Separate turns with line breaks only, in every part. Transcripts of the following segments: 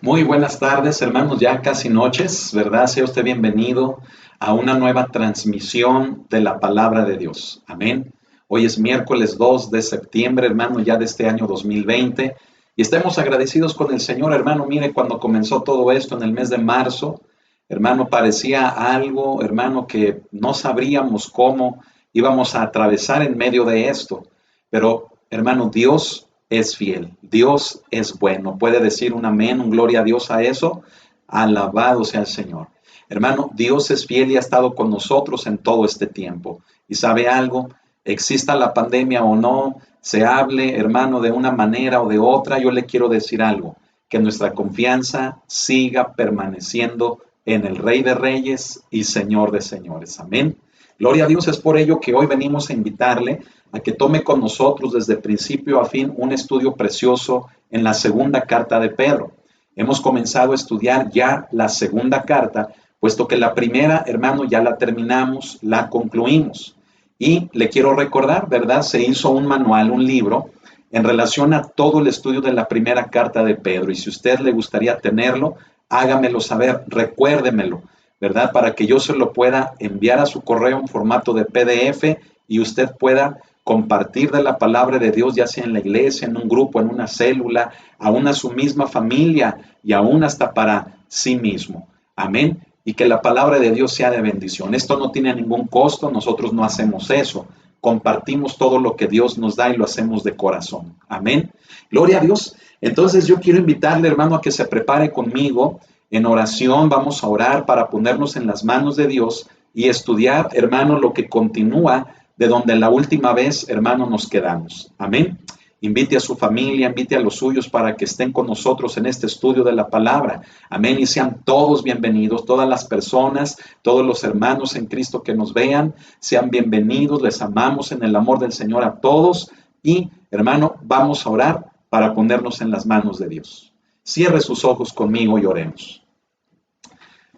Muy buenas tardes, hermanos, ya casi noches, ¿verdad? Sea usted bienvenido a una nueva transmisión de la palabra de Dios. Amén. Hoy es miércoles 2 de septiembre, hermano, ya de este año 2020. Y estemos agradecidos con el Señor, hermano. Mire, cuando comenzó todo esto en el mes de marzo, hermano, parecía algo, hermano, que no sabríamos cómo íbamos a atravesar en medio de esto. Pero, hermano, Dios es fiel, Dios es bueno. Puede decir un amén, un gloria a Dios a eso. Alabado sea el Señor. Hermano, Dios es fiel y ha estado con nosotros en todo este tiempo. Y sabe algo, exista la pandemia o no, se hable, hermano, de una manera o de otra, yo le quiero decir algo, que nuestra confianza siga permaneciendo en el Rey de Reyes y Señor de Señores. Amén. Gloria a Dios, es por ello que hoy venimos a invitarle a que tome con nosotros desde principio a fin un estudio precioso en la segunda carta de Pedro. Hemos comenzado a estudiar ya la segunda carta, puesto que la primera, hermano, ya la terminamos, la concluimos. Y le quiero recordar, ¿verdad? Se hizo un manual, un libro, en relación a todo el estudio de la primera carta de Pedro. Y si usted le gustaría tenerlo, hágamelo saber, recuérdemelo, ¿verdad? Para que yo se lo pueda enviar a su correo en formato de PDF y usted pueda compartir de la palabra de Dios, ya sea en la iglesia, en un grupo, en una célula, aún a su misma familia y aún hasta para sí mismo. Amén. Y que la palabra de Dios sea de bendición. Esto no tiene ningún costo, nosotros no hacemos eso. Compartimos todo lo que Dios nos da y lo hacemos de corazón. Amén. Gloria a Dios. Entonces yo quiero invitarle, hermano, a que se prepare conmigo en oración. Vamos a orar para ponernos en las manos de Dios y estudiar, hermano, lo que continúa de donde la última vez, hermano, nos quedamos. Amén. Invite a su familia, invite a los suyos para que estén con nosotros en este estudio de la palabra. Amén. Y sean todos bienvenidos, todas las personas, todos los hermanos en Cristo que nos vean, sean bienvenidos. Les amamos en el amor del Señor a todos. Y, hermano, vamos a orar para ponernos en las manos de Dios. Cierre sus ojos conmigo y oremos.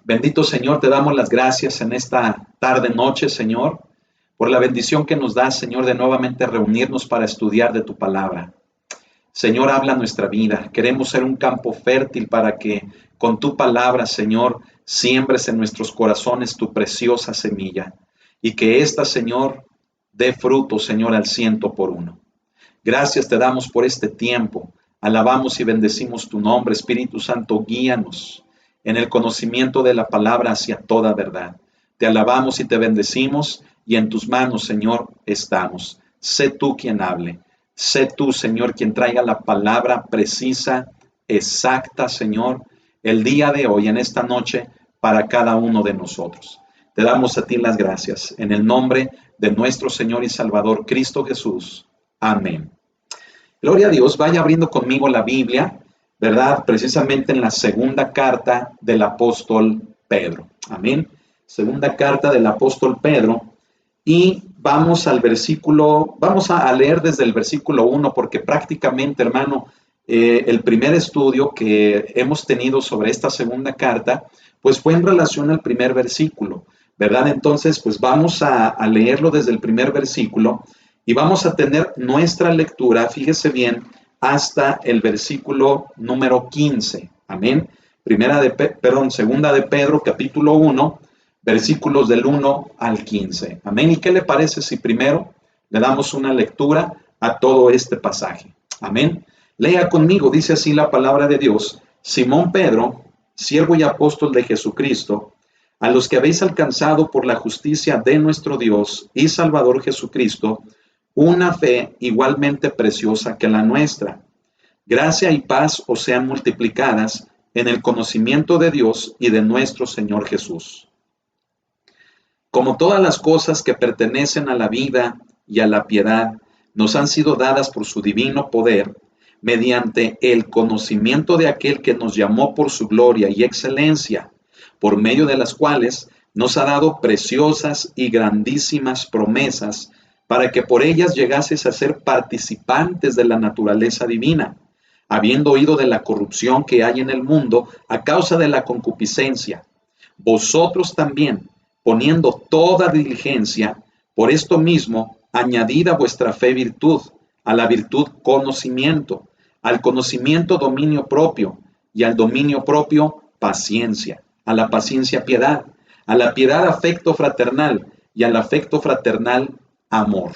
Bendito Señor, te damos las gracias en esta tarde, noche, Señor, por la bendición que nos das, Señor, de nuevamente reunirnos para estudiar de tu palabra. Señor, habla nuestra vida. Queremos ser un campo fértil para que con tu palabra, Señor, siembres en nuestros corazones tu preciosa semilla y que ésta, Señor, dé fruto, Señor, al 100%. Gracias te damos por este tiempo. Alabamos y bendecimos tu nombre. Espíritu Santo, guíanos en el conocimiento de la palabra hacia toda verdad. Te alabamos y te bendecimos y en tus manos, Señor, estamos. Sé tú quien hable. Sé tú, Señor, quien traiga la palabra precisa, exacta, Señor, el día de hoy, en esta noche, para cada uno de nosotros. Te damos a ti las gracias. En el nombre de nuestro Señor y Salvador, Cristo Jesús. Amén. Gloria a Dios. Vaya abriendo conmigo la Biblia, ¿verdad? Precisamente en la segunda carta del apóstol Pedro. Amén. Segunda carta del apóstol Pedro. Y vamos al versículo, vamos a leer desde el versículo 1, porque prácticamente, hermano, el primer estudio que hemos tenido sobre esta segunda carta, pues fue en relación al primer versículo, ¿verdad? Entonces, pues vamos a leerlo desde el primer versículo y vamos a tener nuestra lectura, fíjese bien, hasta el versículo número 15. Amén. Segunda de Pedro, capítulo 1, versículos del 1 al 15. Amén. ¿Y qué le parece si primero le damos una lectura a todo este pasaje? Amén. Lea conmigo, dice así la palabra de Dios. Simón Pedro, siervo y apóstol de Jesucristo, a los que habéis alcanzado por la justicia de nuestro Dios y Salvador Jesucristo, una fe igualmente preciosa que la nuestra. Gracia y paz os sean multiplicadas en el conocimiento de Dios y de nuestro Señor Jesús. Como todas las cosas que pertenecen a la vida y a la piedad nos han sido dadas por su divino poder, mediante el conocimiento de aquel que nos llamó por su gloria y excelencia, por medio de las cuales nos ha dado preciosas y grandísimas promesas, para que por ellas llegases a ser participantes de la naturaleza divina, habiendo oído de la corrupción que hay en el mundo a causa de la concupiscencia. Vosotros también, poniendo toda diligencia, por esto mismo, añadid a vuestra fe virtud, a la virtud conocimiento, al conocimiento dominio propio, y al dominio propio paciencia, a la paciencia piedad, a la piedad afecto fraternal y al afecto fraternal amor.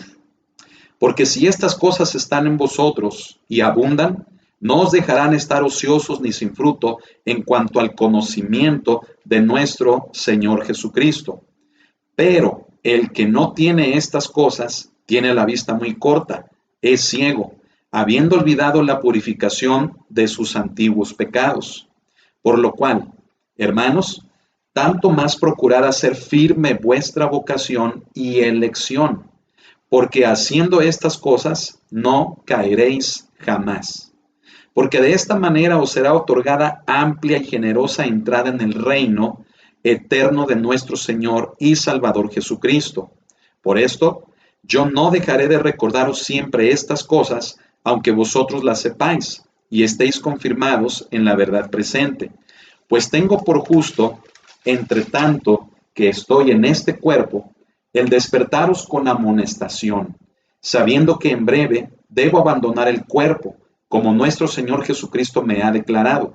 Porque si estas cosas están en vosotros y abundan, no os dejarán estar ociosos ni sin fruto en cuanto al conocimiento de nuestro Señor Jesucristo. Pero el que no tiene estas cosas tiene la vista muy corta, es ciego, habiendo olvidado la purificación de sus antiguos pecados. Por lo cual, hermanos, tanto más procurad hacer firme vuestra vocación y elección, porque haciendo estas cosas no caeréis jamás. Porque de esta manera os será otorgada amplia y generosa entrada en el reino eterno de nuestro Señor y Salvador Jesucristo. Por esto, yo no dejaré de recordaros siempre estas cosas, aunque vosotros las sepáis y estéis confirmados en la verdad presente. Pues tengo por justo, entre tanto que estoy en este cuerpo, el despertaros con amonestación, sabiendo que en breve debo abandonar el cuerpo, como nuestro Señor Jesucristo me ha declarado.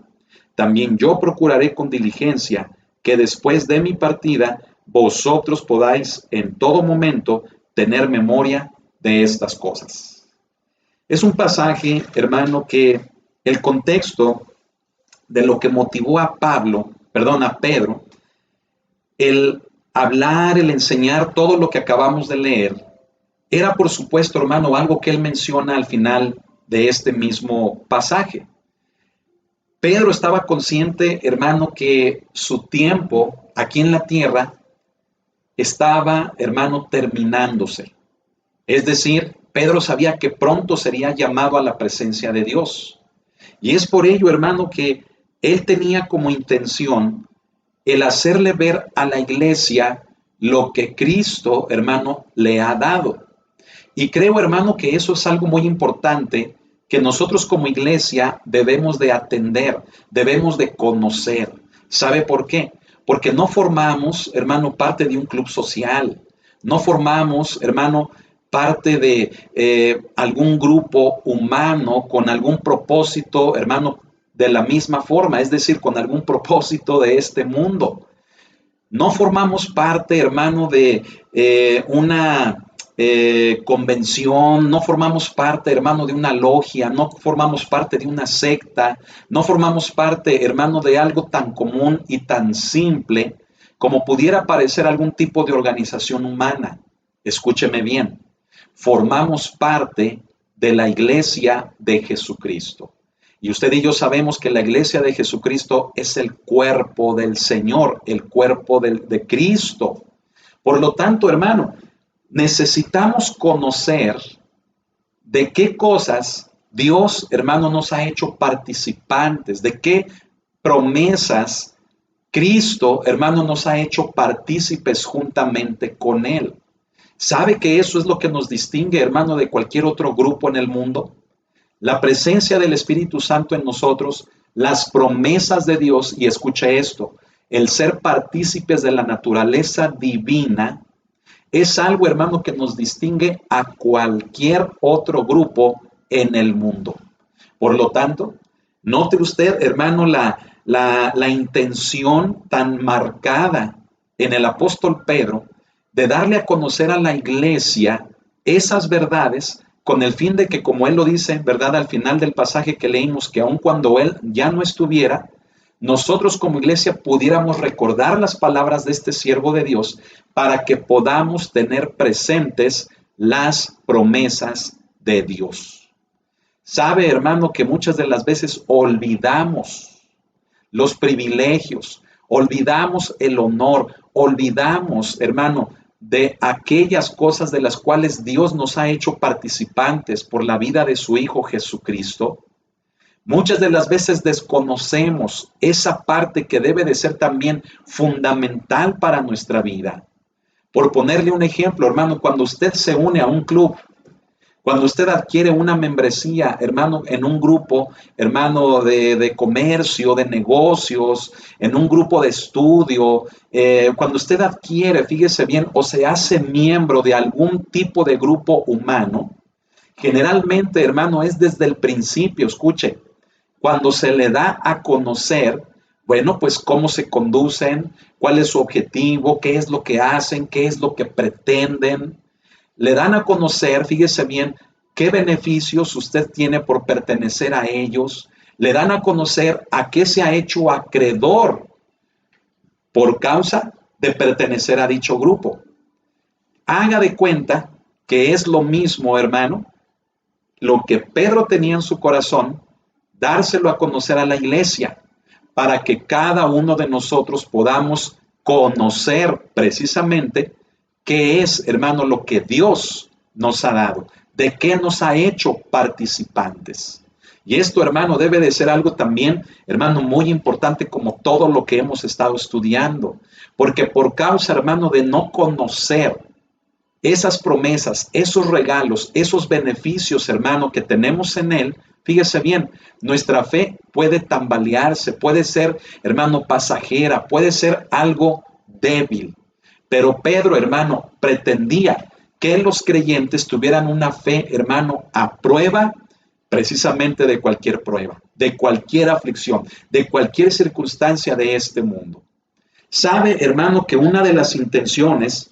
También yo procuraré con diligencia que después de mi partida vosotros podáis en todo momento tener memoria de estas cosas. Es un pasaje, hermano, que el contexto de lo que motivó a Pedro, el hablar, el enseñar todo lo que acabamos de leer, era por supuesto, hermano, algo que él menciona al final de este mismo pasaje. Pedro estaba consciente, hermano, que su tiempo aquí en la tierra estaba, hermano, terminándose. Es decir, Pedro sabía que pronto sería llamado a la presencia de Dios. Y es por ello, hermano, que él tenía como intención el hacerle ver a la iglesia lo que Cristo, hermano, le ha dado. Y creo, hermano, que eso es algo muy importante que nosotros como iglesia debemos de atender, debemos de conocer. ¿Sabe por qué? Porque no formamos, hermano, parte de un club social. No formamos, hermano, parte de algún grupo humano con algún propósito, hermano, de la misma forma, es decir, con algún propósito de este mundo. No formamos parte, hermano, de una convención, no formamos parte, hermano, de una logia, no formamos parte de una secta, no formamos parte, hermano, de algo tan común y tan simple como pudiera parecer algún tipo de organización humana. Escúcheme bien, formamos parte de la iglesia de Jesucristo. Y usted y yo sabemos que la iglesia de Jesucristo es el cuerpo del Señor, el cuerpo de Cristo. Por lo tanto, hermano, necesitamos conocer de qué cosas Dios, hermano, nos ha hecho participantes, de qué promesas Cristo, hermano, nos ha hecho partícipes juntamente con Él. ¿Sabe que eso es lo que nos distingue, hermano, de cualquier otro grupo en el mundo? La presencia del Espíritu Santo en nosotros, las promesas de Dios, y escuche esto, el ser partícipes de la naturaleza divina, es algo, hermano, que nos distingue a cualquier otro grupo en el mundo. Por lo tanto, note usted, hermano, la intención tan marcada en el apóstol Pedro de darle a conocer a la iglesia esas verdades con el fin de que, como él lo dice, ¿verdad? Al final del pasaje que leímos, que aun cuando él ya no estuviera, nosotros como iglesia pudiéramos recordar las palabras de este siervo de Dios para que podamos tener presentes las promesas de Dios. Sabe, hermano, que muchas de las veces olvidamos los privilegios, olvidamos el honor, olvidamos, hermano, de aquellas cosas de las cuales Dios nos ha hecho participantes por la vida de su Hijo Jesucristo. Muchas de las veces desconocemos esa parte que debe de ser también fundamental para nuestra vida. Por ponerle un ejemplo, hermano, cuando usted se une a un club, cuando usted adquiere una membresía, hermano, en un grupo, hermano, de comercio, de negocios, en un grupo de estudio, cuando usted adquiere, fíjese bien, o se hace miembro de algún tipo de grupo humano, generalmente, hermano, es desde el principio, escuche, cuando se le da a conocer, bueno, pues cómo se conducen, cuál es su objetivo, qué es lo que hacen, qué es lo que pretenden. Le dan a conocer, fíjese bien, qué beneficios usted tiene por pertenecer a ellos. Le dan a conocer a qué se ha hecho acreedor por causa de pertenecer a dicho grupo. Haga de cuenta que es lo mismo, hermano, lo que Pedro tenía en su corazón, dárselo a conocer a la iglesia, para que cada uno de nosotros podamos conocer precisamente qué es, hermano, lo que Dios nos ha dado, de qué nos ha hecho participantes. Y esto, hermano, debe de ser algo también, hermano, muy importante como todo lo que hemos estado estudiando, porque por causa, hermano, de no conocer esas promesas, esos regalos, esos beneficios, hermano, que tenemos en Él, fíjese bien, nuestra fe puede tambalearse, puede ser, hermano, pasajera, puede ser algo débil. Pero Pedro, hermano, pretendía que los creyentes tuvieran una fe, hermano, a prueba precisamente de cualquier prueba, de cualquier aflicción, de cualquier circunstancia de este mundo. Sabe, hermano, que una de las intenciones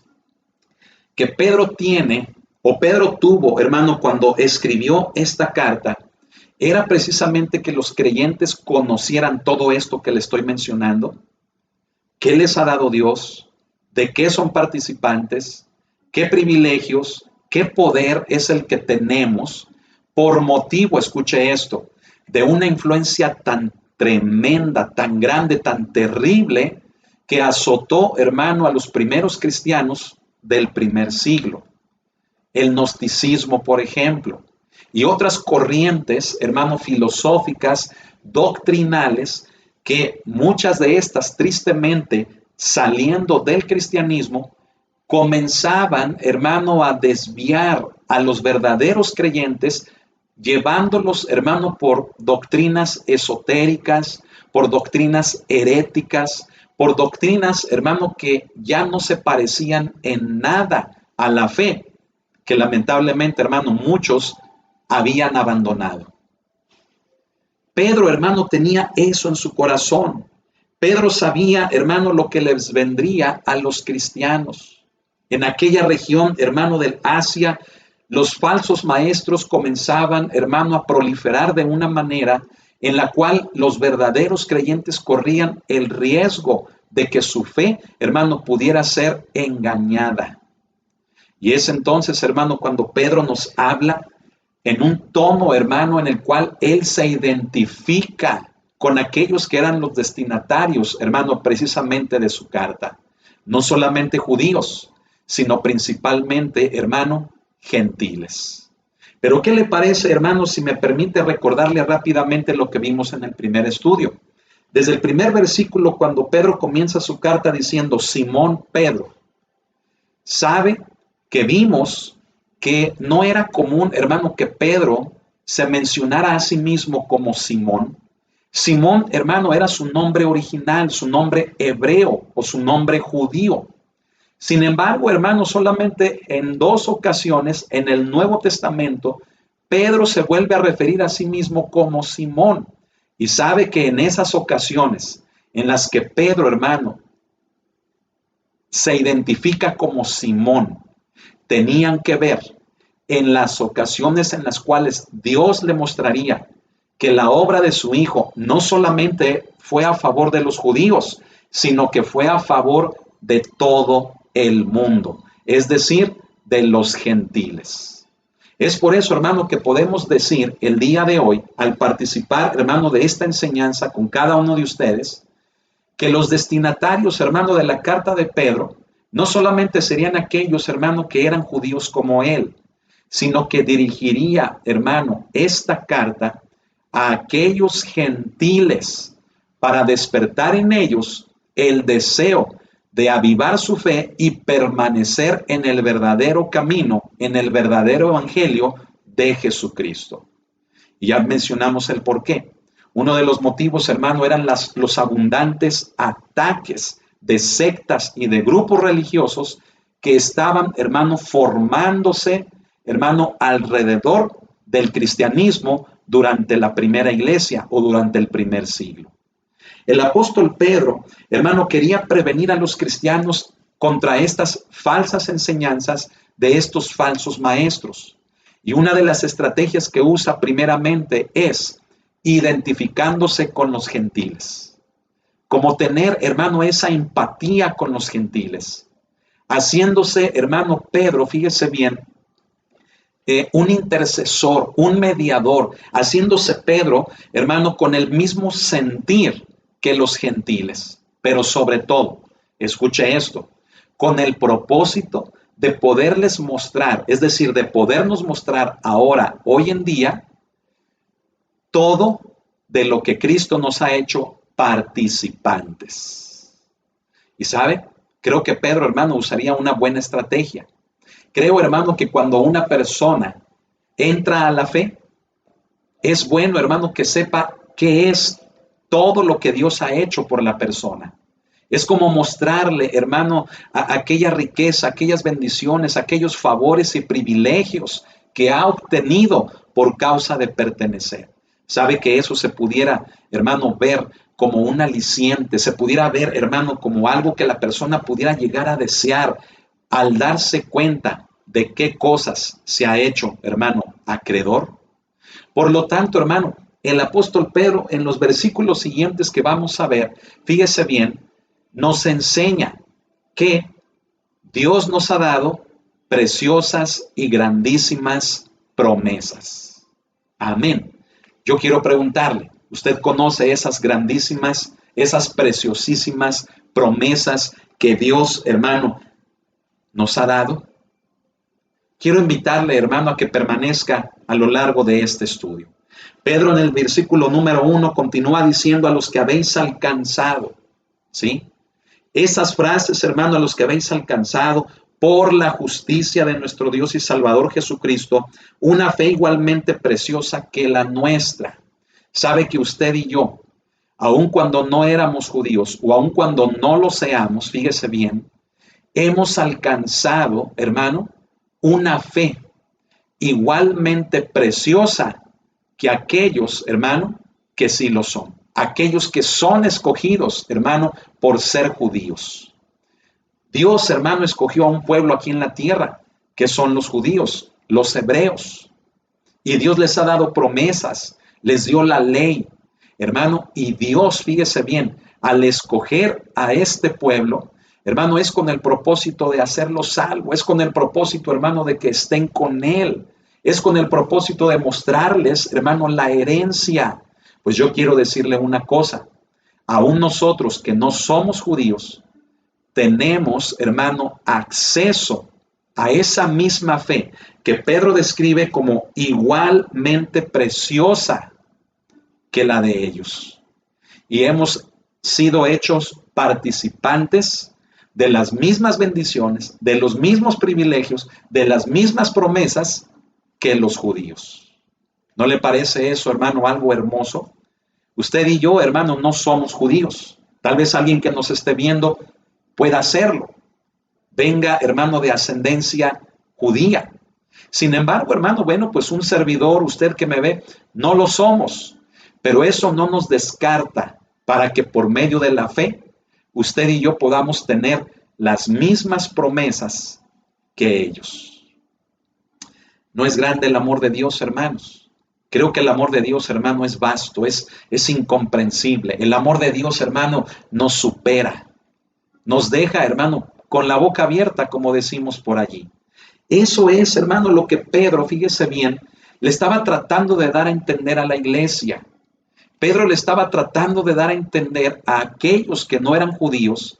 que Pedro tiene, o Pedro tuvo, hermano, cuando escribió esta carta, era precisamente que los creyentes conocieran todo esto que le estoy mencionando, qué les ha dado Dios, de qué son participantes, qué privilegios, qué poder es el que tenemos por motivo, escuche esto, de una influencia tan tremenda, tan grande, tan terrible, que azotó, hermano, a los primeros cristianos del primer siglo. El gnosticismo, por ejemplo, y otras corrientes, hermano, filosóficas, doctrinales, que muchas de estas, tristemente, saliendo del cristianismo, comenzaban, hermano, a desviar a los verdaderos creyentes, llevándolos, hermano, por doctrinas esotéricas, por doctrinas heréticas, por doctrinas, hermano, que ya no se parecían en nada a la fe, que lamentablemente, hermano, muchos habían abandonado. Pedro, hermano, tenía eso en su corazón. Pedro sabía, hermano, lo que les vendría a los cristianos. En aquella región, hermano, del Asia, los falsos maestros comenzaban, hermano, a proliferar de una manera en la cual los verdaderos creyentes corrían el riesgo de que su fe, hermano, pudiera ser engañada. Y es entonces, hermano, cuando Pedro nos habla en un tono, hermano, en el cual él se identifica con aquellos que eran los destinatarios, hermano, precisamente de su carta. No solamente judíos, sino principalmente, hermano, gentiles. Pero ¿qué le parece, hermano, si me permite recordarle rápidamente lo que vimos en el primer estudio? Desde el primer versículo, cuando Pedro comienza su carta diciendo, Simón Pedro, sabe que vimos que no era común, hermano, que Pedro se mencionara a sí mismo como Simón. Simón, hermano, era su nombre original, su nombre hebreo o su nombre judío. Sin embargo, hermano, solamente en 2 ocasiones en el Nuevo Testamento, Pedro se vuelve a referir a sí mismo como Simón. Y sabe que en esas ocasiones en las que Pedro, hermano, se identifica como Simón, tenían que ver en las ocasiones en las cuales Dios le mostraría que la obra de su Hijo no solamente fue a favor de los judíos, sino que fue a favor de todo el mundo, es decir, de los gentiles. Es por eso, hermano, que podemos decir el día de hoy, al participar, hermano, de esta enseñanza con cada uno de ustedes, que los destinatarios, hermano, de la carta de Pedro, no solamente serían aquellos, hermano, que eran judíos como él, sino que dirigiría, hermano, esta carta a aquellos gentiles para despertar en ellos el deseo de avivar su fe y permanecer en el verdadero camino, en el verdadero evangelio de Jesucristo. Y ya mencionamos el por qué. Uno de los motivos, hermano, eran los abundantes ataques de sectas y de grupos religiosos que estaban, hermano, formándose, hermano, alrededor del cristianismo durante la primera iglesia o durante el primer siglo. El apóstol Pedro, hermano, quería prevenir a los cristianos contra estas falsas enseñanzas de estos falsos maestros. Y una de las estrategias que usa primeramente es identificándose con los gentiles. Como tener, hermano, esa empatía con los gentiles. Haciéndose, hermano Pedro, fíjese bien, un intercesor, un mediador, haciéndose Pedro, hermano, con el mismo sentir que los gentiles, pero sobre todo, escuche esto, con el propósito de poderles mostrar, es decir, de podernos mostrar ahora, hoy en día, todo de lo que Cristo nos ha hecho participantes. ¿Y sabe? Creo que Pedro, hermano, usaría una buena estrategia. Creo, hermano, que cuando una persona entra a la fe, es bueno, hermano, que sepa qué es todo lo que Dios ha hecho por la persona. Es como mostrarle, hermano, aquella riqueza, aquellas bendiciones, aquellos favores y privilegios que ha obtenido por causa de pertenecer. Sabe que eso se pudiera, hermano, ver como un aliciente, se pudiera ver, hermano, como algo que la persona pudiera llegar a desear al darse cuenta de qué cosas se ha hecho, hermano, acreedor. Por lo tanto, hermano, el apóstol Pedro, en los versículos siguientes que vamos a ver, fíjese bien, nos enseña que Dios nos ha dado preciosas y grandísimas promesas. Amén. Yo quiero preguntarle, ¿usted conoce esas grandísimas, esas preciosísimas promesas que Dios, hermano, nos ha dado? Quiero invitarle, hermano, a que permanezca a lo largo de este estudio. Pedro en el versículo número 1 continúa diciendo a los que habéis alcanzado, ¿sí? Esas frases, hermano, a los que habéis alcanzado por la justicia de nuestro Dios y Salvador Jesucristo, una fe igualmente preciosa que la nuestra. Sabe que usted y yo, aun cuando no éramos judíos o aun cuando no lo seamos, fíjese bien, hemos alcanzado, hermano, una fe igualmente preciosa que aquellos, hermano, que sí lo son. Aquellos que son escogidos, hermano, por ser judíos. Dios, hermano, escogió a un pueblo aquí en la tierra, que son los judíos, los hebreos. Y Dios les ha dado promesas, les dio la ley, hermano, y Dios, fíjese bien, al escoger a este pueblo, hermano, es con el propósito de hacerlo salvo, es con el propósito, hermano, de que estén con Él, es con el propósito de mostrarles, hermano, la herencia. Pues yo quiero decirle una cosa, aún nosotros que no somos judíos, tenemos, hermano, acceso a esa misma fe que Pedro describe como igualmente preciosa que la de ellos. Y hemos sido hechos participantes de las mismas bendiciones, de los mismos privilegios, de las mismas promesas que los judíos. ¿No le parece eso, hermano, algo hermoso? Usted y yo, hermano, no somos judíos. Tal vez alguien que nos esté viendo pueda hacerlo. Venga, hermano, de ascendencia judía. Sin embargo, hermano, bueno, pues un servidor, usted que me ve, no lo somos. Pero eso no nos descarta para que por medio de la fe, usted y yo podamos tener las mismas promesas que ellos. ¿No es grande el amor de Dios, hermanos? Creo que el amor de Dios, hermano, es vasto, es incomprensible. El amor de Dios, hermano, nos supera. Nos deja, hermano, con la boca abierta, como decimos por allí. Eso es, hermano, lo que Pedro, fíjese bien, le estaba tratando de dar a entender a la iglesia. Pedro le estaba tratando de dar a entender a aquellos que no eran judíos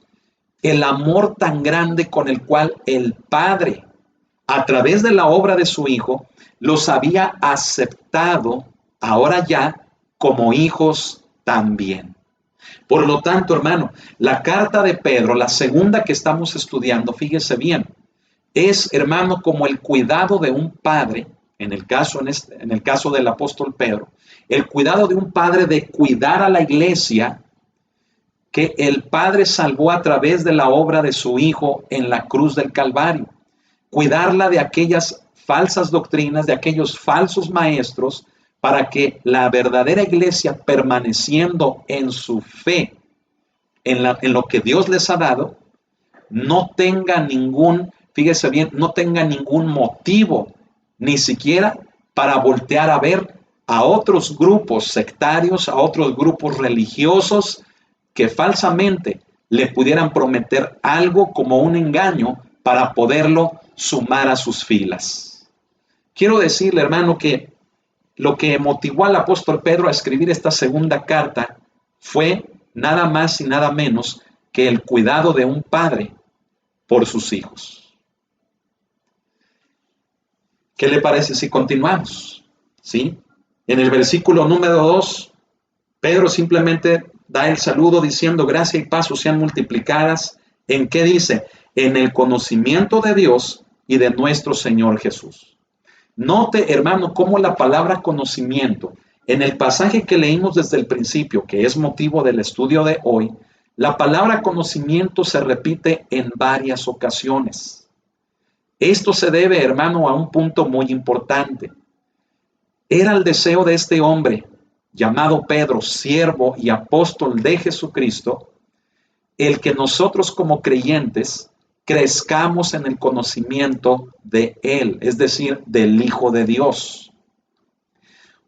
el amor tan grande con el cual el Padre, a través de la obra de su Hijo, los había aceptado ahora ya como hijos también. Por lo tanto, hermano, la carta de Pedro, la segunda que estamos estudiando, fíjese bien, es, hermano, como el cuidado de un padre, en el caso del apóstol Pedro, el cuidado de un padre de cuidar a la iglesia que el Padre salvó a través de la obra de su Hijo en la cruz del Calvario. Cuidarla de aquellas falsas doctrinas, de aquellos falsos maestros, para que la verdadera iglesia, permaneciendo en su fe, en lo que Dios les ha dado, no tenga ningún, fíjese bien, no tenga ningún motivo, ni siquiera para voltear a ver a otros grupos sectarios, a otros grupos religiosos que falsamente le pudieran prometer algo como un engaño para poderlo sumar a sus filas. Quiero decirle, hermano, que lo que motivó al apóstol Pedro a escribir esta segunda carta fue nada más y nada menos que el cuidado de un padre por sus hijos. ¿Qué le parece si continuamos? ¿Sí? En el versículo número 2, Pedro simplemente da el saludo diciendo: gracia y paz sean multiplicadas. ¿En qué dice? En el conocimiento de Dios y de nuestro Señor Jesús. Note, hermano, cómo la palabra conocimiento, en el pasaje que leímos desde el principio, que es motivo del estudio de hoy, la palabra conocimiento se repite en varias ocasiones. Esto se debe, hermano, a un punto muy importante. Era el deseo de este hombre, llamado Pedro, siervo y apóstol de Jesucristo, el que nosotros como creyentes crezcamos en el conocimiento de Él, es decir, del Hijo de Dios.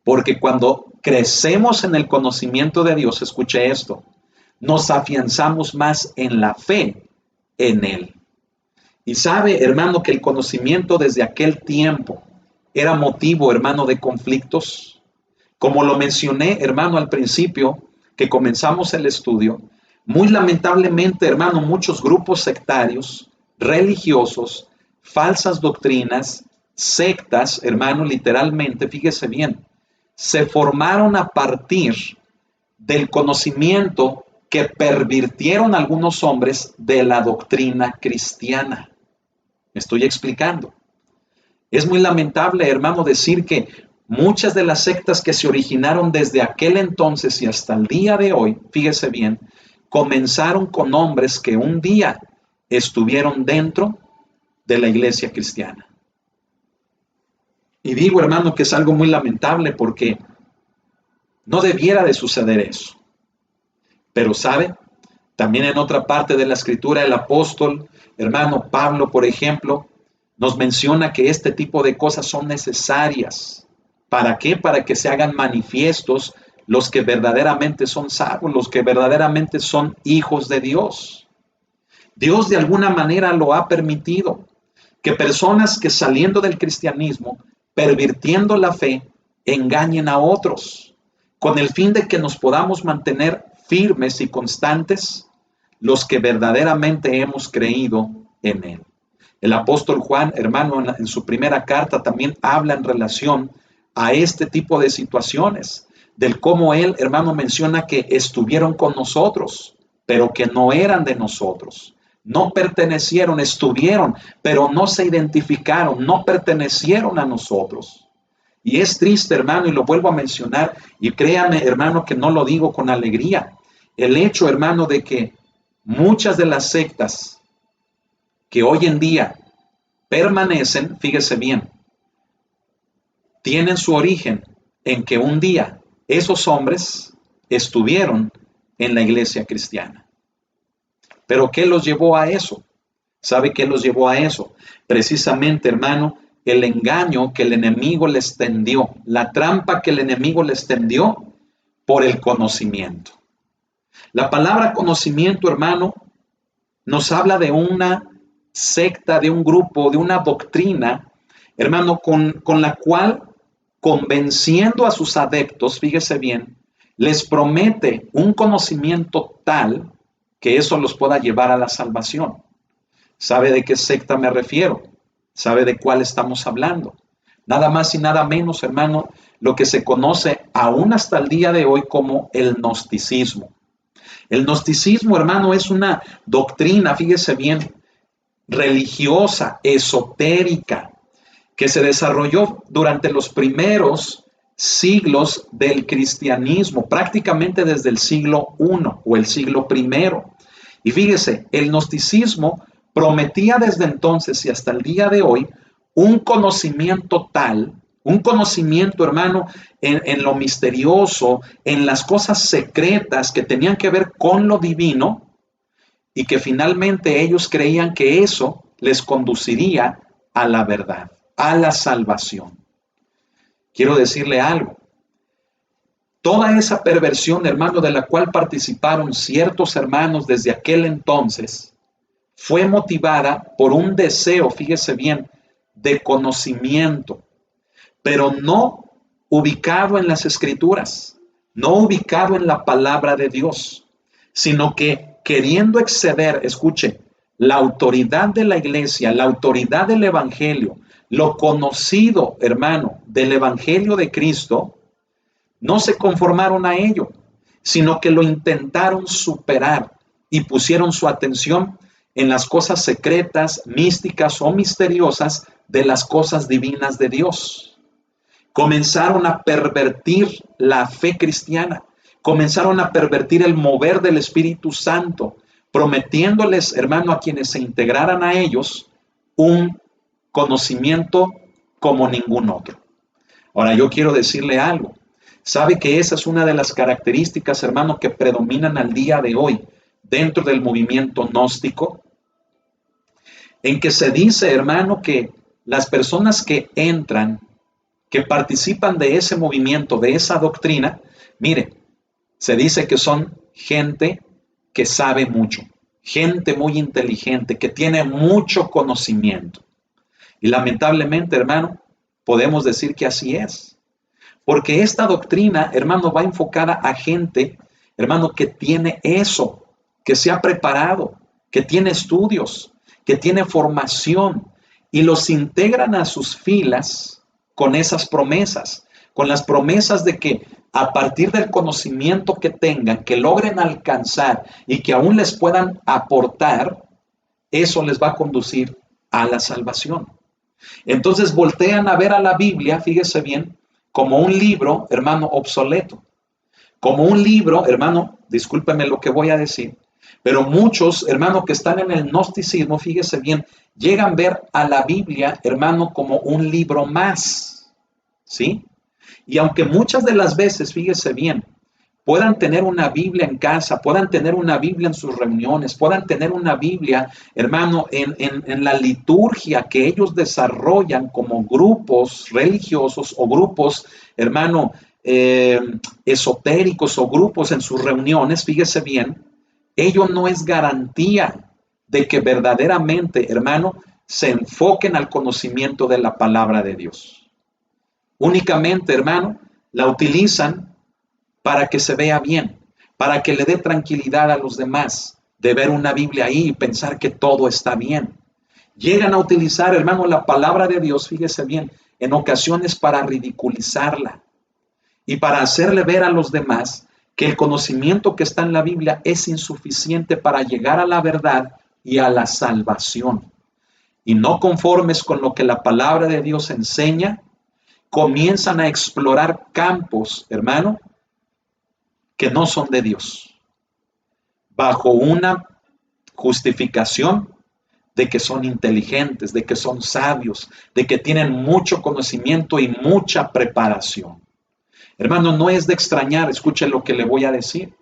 Porque cuando crecemos en el conocimiento de Dios, escuche esto, nos afianzamos más en la fe en Él. Y sabe, hermano, que el conocimiento desde aquel tiempo era motivo, hermano, de conflictos. Como lo mencioné, hermano, al principio que comenzamos el estudio, muy lamentablemente, hermano, muchos grupos sectarios, religiosos, falsas doctrinas, sectas, hermano, literalmente, fíjese bien, se formaron a partir del conocimiento que pervirtieron algunos hombres de la doctrina cristiana. Me estoy explicando. Es muy lamentable, hermano, decir que muchas de las sectas que se originaron desde aquel entonces y hasta el día de hoy, fíjese bien, comenzaron con hombres que un día estuvieron dentro de la iglesia cristiana. Y digo, hermano, que es algo muy lamentable porque no debiera de suceder eso. Pero ¿sabe? También en otra parte de la escritura el apóstol, hermano Pablo, por ejemplo, nos menciona que este tipo de cosas son necesarias. ¿Para qué? Para que se hagan manifiestos los que verdaderamente son salvos, los que verdaderamente son hijos de Dios. Dios de alguna manera lo ha permitido, que personas que saliendo del cristianismo, pervirtiendo la fe, engañen a otros, con el fin de que nos podamos mantener firmes y constantes los que verdaderamente hemos creído en Él. El apóstol Juan, hermano, en su primera carta también habla en relación a este tipo de situaciones, del cómo él, hermano, menciona que estuvieron con nosotros, pero que no eran de nosotros. No pertenecieron, estuvieron, pero no se identificaron, no pertenecieron a nosotros. Y es triste, hermano, y lo vuelvo a mencionar, y créame, hermano, que no lo digo con alegría. El hecho, hermano, de que muchas de las sectas que hoy en día permanecen, fíjese bien, tienen su origen en que un día esos hombres estuvieron en la iglesia cristiana. ¿Pero qué los llevó a eso? ¿Sabe qué los llevó a eso? Precisamente, hermano, el engaño que el enemigo les tendió, la trampa que el enemigo les tendió por el conocimiento. La palabra conocimiento, hermano, nos habla de una secta, de un grupo, de una doctrina, hermano, con la cual, convenciendo a sus adeptos, fíjese bien, les promete un conocimiento tal que eso los pueda llevar a la salvación. ¿Sabe de qué secta me refiero? ¿Sabe de cuál estamos hablando? Nada más y nada menos, hermano, lo que se conoce aún hasta el día de hoy como el gnosticismo. El gnosticismo, hermano, es una doctrina, fíjese bien, religiosa, esotérica, que se desarrolló durante los primeros siglos del cristianismo, prácticamente desde el siglo I o el siglo I. Y fíjese, el gnosticismo prometía desde entonces y hasta el día de hoy un conocimiento tal Un conocimiento, hermano, en lo misterioso, en las cosas secretas que tenían que ver con lo divino, y que finalmente ellos creían que eso les conduciría a la verdad, a la salvación. Quiero decirle algo. Toda esa perversión, hermano, de la cual participaron ciertos hermanos desde aquel entonces, fue motivada por un deseo, fíjese bien, de conocimiento, pero no ubicado en las Escrituras, no ubicado en la palabra de Dios, sino que queriendo exceder, escuche, la autoridad de la iglesia, la autoridad del evangelio, lo conocido, hermano, del evangelio de Cristo, no se conformaron a ello, sino que lo intentaron superar y pusieron su atención en las cosas secretas, místicas o misteriosas de las cosas divinas de Dios. Comenzaron a pervertir la fe cristiana, comenzaron a pervertir el mover del Espíritu Santo, prometiéndoles, hermano, a quienes se integraran a ellos, un conocimiento como ningún otro. Ahora, yo quiero decirle algo. ¿Sabe que esa es una de las características, hermano, que predominan al día de hoy dentro del movimiento gnóstico? En que se dice, hermano, que las personas que entran, que participan de ese movimiento, de esa doctrina, mire, se dice que son gente que sabe mucho, gente muy inteligente, que tiene mucho conocimiento. Y lamentablemente, hermano, podemos decir que así es. Porque esta doctrina, hermano, va enfocada a gente, hermano, que tiene eso, que se ha preparado, que tiene estudios, que tiene formación, y los integran a sus filas con esas promesas, con las promesas de que a partir del conocimiento que tengan, que logren alcanzar y que aún les puedan aportar, eso les va a conducir a la salvación. Entonces voltean a ver a la Biblia, fíjese bien, como un libro, hermano, obsoleto. Como un libro, hermano, discúlpeme lo que voy a decir, pero muchos, hermano, que están en el gnosticismo, fíjese bien, llegan a ver a la Biblia, hermano, como un libro más, ¿sí? Y aunque muchas de las veces, fíjese bien, puedan tener una Biblia en casa, puedan tener una Biblia en sus reuniones, puedan tener una Biblia, hermano, en la liturgia que ellos desarrollan como grupos religiosos o grupos, hermano, esotéricos o grupos en sus reuniones, fíjese bien, ello no es garantía de que verdaderamente, hermano, se enfoquen al conocimiento de la palabra de Dios. Únicamente, hermano, la utilizan para que se vea bien, para que le dé tranquilidad a los demás de ver una Biblia ahí y pensar que todo está bien. Llegan a utilizar, hermano, la palabra de Dios, fíjese bien, en ocasiones para ridiculizarla y para hacerle ver a los demás que el conocimiento que está en la Biblia es insuficiente para llegar a la verdad y a la salvación. Y no conformes con lo que la palabra de Dios enseña, comienzan a explorar campos, hermano, que no son de Dios, bajo una justificación de que son inteligentes, de que son sabios, de que tienen mucho conocimiento y mucha preparación. Hermano, no es de extrañar, escuche lo que le voy a decir,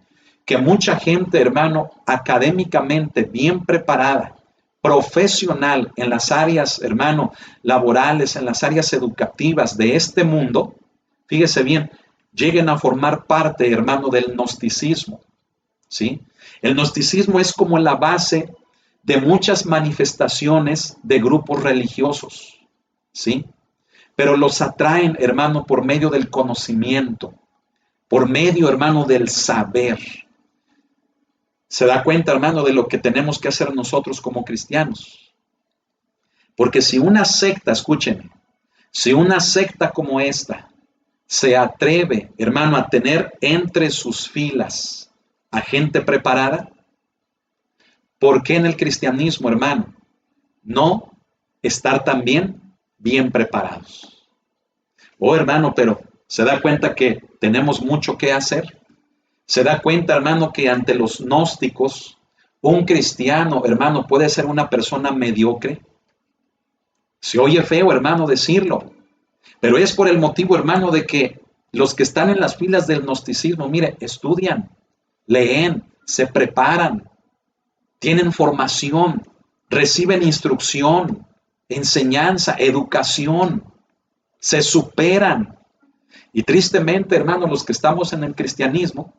que mucha gente, hermano, académicamente bien preparada, profesional en las áreas, hermano, laborales, en las áreas educativas de este mundo, fíjese bien, lleguen a formar parte, hermano, del gnosticismo, ¿sí? El gnosticismo es como la base de muchas manifestaciones de grupos religiosos, ¿sí? Pero los atraen, hermano, por medio del conocimiento, por medio, hermano, del saber. ¿Se da cuenta, hermano, de lo que tenemos que hacer nosotros como cristianos? Porque si una secta, escúcheme, si una secta como esta se atreve, hermano, a tener entre sus filas a gente preparada, ¿por qué en el cristianismo, hermano, no estar también bien preparados? Oh, hermano, pero ¿se da cuenta que tenemos mucho que hacer? ¿Se da cuenta, hermano, que ante los gnósticos, un cristiano, hermano, puede ser una persona mediocre? Se oye feo, hermano, decirlo, Pero es por el motivo, hermano, de que los que están en las filas del gnosticismo, mire, estudian, leen, se preparan, tienen formación, reciben instrucción, enseñanza, educación, se superan. Y tristemente, hermano, los que estamos en el cristianismo,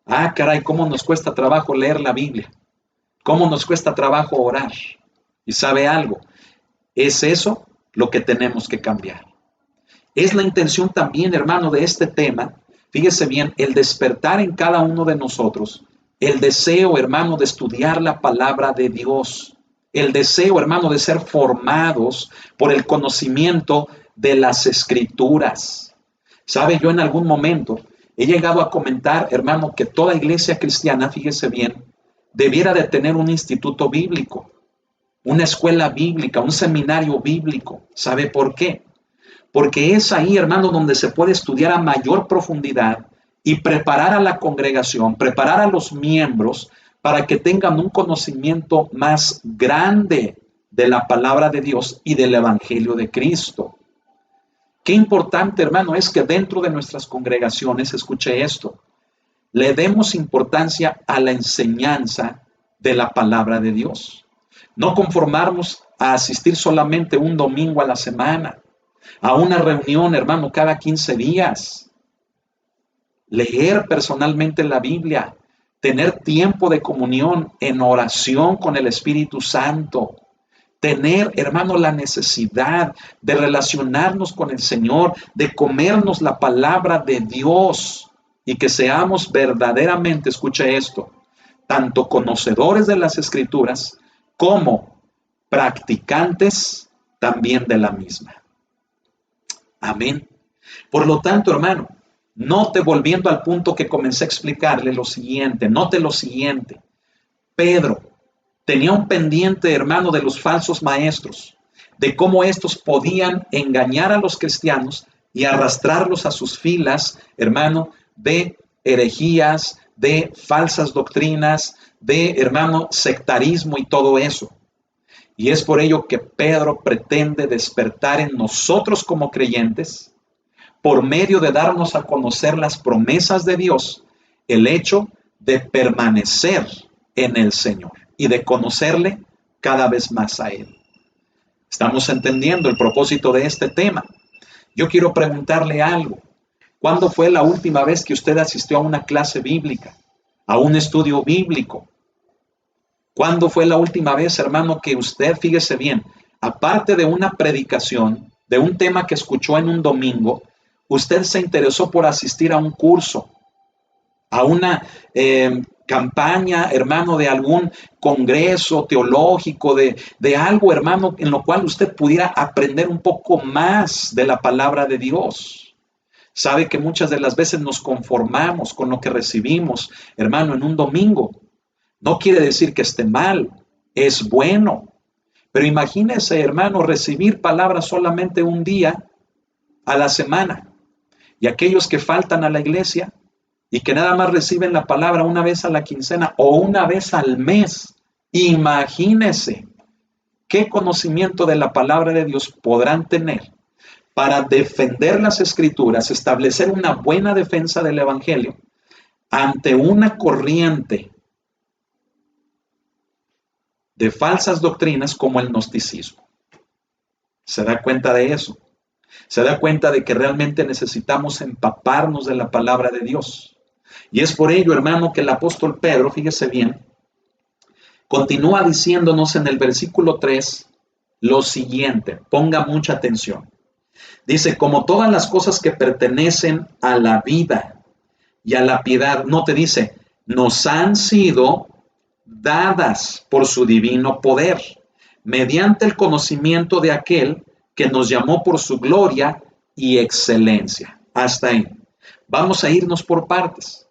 caray, cómo nos cuesta trabajo leer la Biblia, cómo nos cuesta trabajo orar. ¿Y sabe algo? Es eso lo que tenemos que cambiar. Es la intención también, hermano, de este tema. Fíjese bien, el despertar en cada uno de nosotros, el deseo, hermano, de estudiar la palabra de Dios, el deseo, hermano, de ser formados por el conocimiento de las Escrituras. ¿Sabe? Yo en algún momento he llegado a comentar, hermano, que toda iglesia cristiana, fíjese bien, debiera de tener un instituto bíblico, una escuela bíblica, un seminario bíblico. ¿Sabe por qué? Porque es ahí, hermano, donde se puede estudiar a mayor profundidad y preparar a la congregación, preparar a los miembros para que tengan un conocimiento más grande de la palabra de Dios y del Evangelio de Cristo. Qué importante, hermano, es que dentro de nuestras congregaciones, escuche esto, le demos importancia a la enseñanza de la palabra de Dios. No conformarnos a asistir solamente un domingo a la semana, a una reunión, hermano, cada 15 días. Leer personalmente la Biblia, tener tiempo de comunión en oración con el Espíritu Santo, tener, hermano, la necesidad de relacionarnos con el Señor, de comernos la palabra de Dios y que seamos verdaderamente, escuche esto, tanto conocedores de las Escrituras como practicantes también de la misma. Amén. Por lo tanto, hermano, note, volviendo al punto que comencé a explicarle, lo siguiente, note lo siguiente. Pedro tenía un pendiente, hermano, de los falsos maestros, de cómo estos podían engañar a los cristianos y arrastrarlos a sus filas, hermano, de herejías, de falsas doctrinas, de, hermano, sectarismo y todo eso. Y es por ello que Pedro pretende despertar en nosotros como creyentes, por medio de darnos a conocer las promesas de Dios, el hecho de permanecer en el Señor y de conocerle cada vez más a Él. Estamos entendiendo el propósito de este tema. Yo quiero preguntarle algo. ¿Cuándo fue la última vez que usted asistió a una clase bíblica, a un estudio bíblico? ¿Cuándo fue la última vez, hermano, que usted, fíjese bien, aparte de una predicación, de un tema que escuchó en un domingo, usted se interesó por asistir a un curso, a una campaña, hermano, de algún congreso teológico, de algo, hermano, en lo cual usted pudiera aprender un poco más de la palabra de Dios? Sabe que muchas de las veces nos conformamos con lo que recibimos, hermano, en un domingo. No quiere decir que esté mal, es bueno. Pero imagínese, hermano, recibir palabras solamente un día a la semana. Y aquellos que faltan a la iglesia y que nada más reciben la palabra una vez a la quincena o una vez al mes. Imagínese qué conocimiento de la palabra de Dios podrán tener para defender las Escrituras, establecer una buena defensa del Evangelio ante una corriente de falsas doctrinas como el gnosticismo. ¿Se da cuenta de eso? Se da cuenta de que realmente necesitamos empaparnos de la palabra de Dios. Y es por ello, hermano, que el apóstol Pedro, fíjese bien, continúa diciéndonos en el versículo 3 lo siguiente. Ponga mucha atención. Dice, como todas las cosas que pertenecen a la vida y a la piedad, no te dice, nos han sido dadas por su divino poder, mediante el conocimiento de aquel que nos llamó por su gloria y excelencia. Hasta ahí. Vamos a irnos por partes.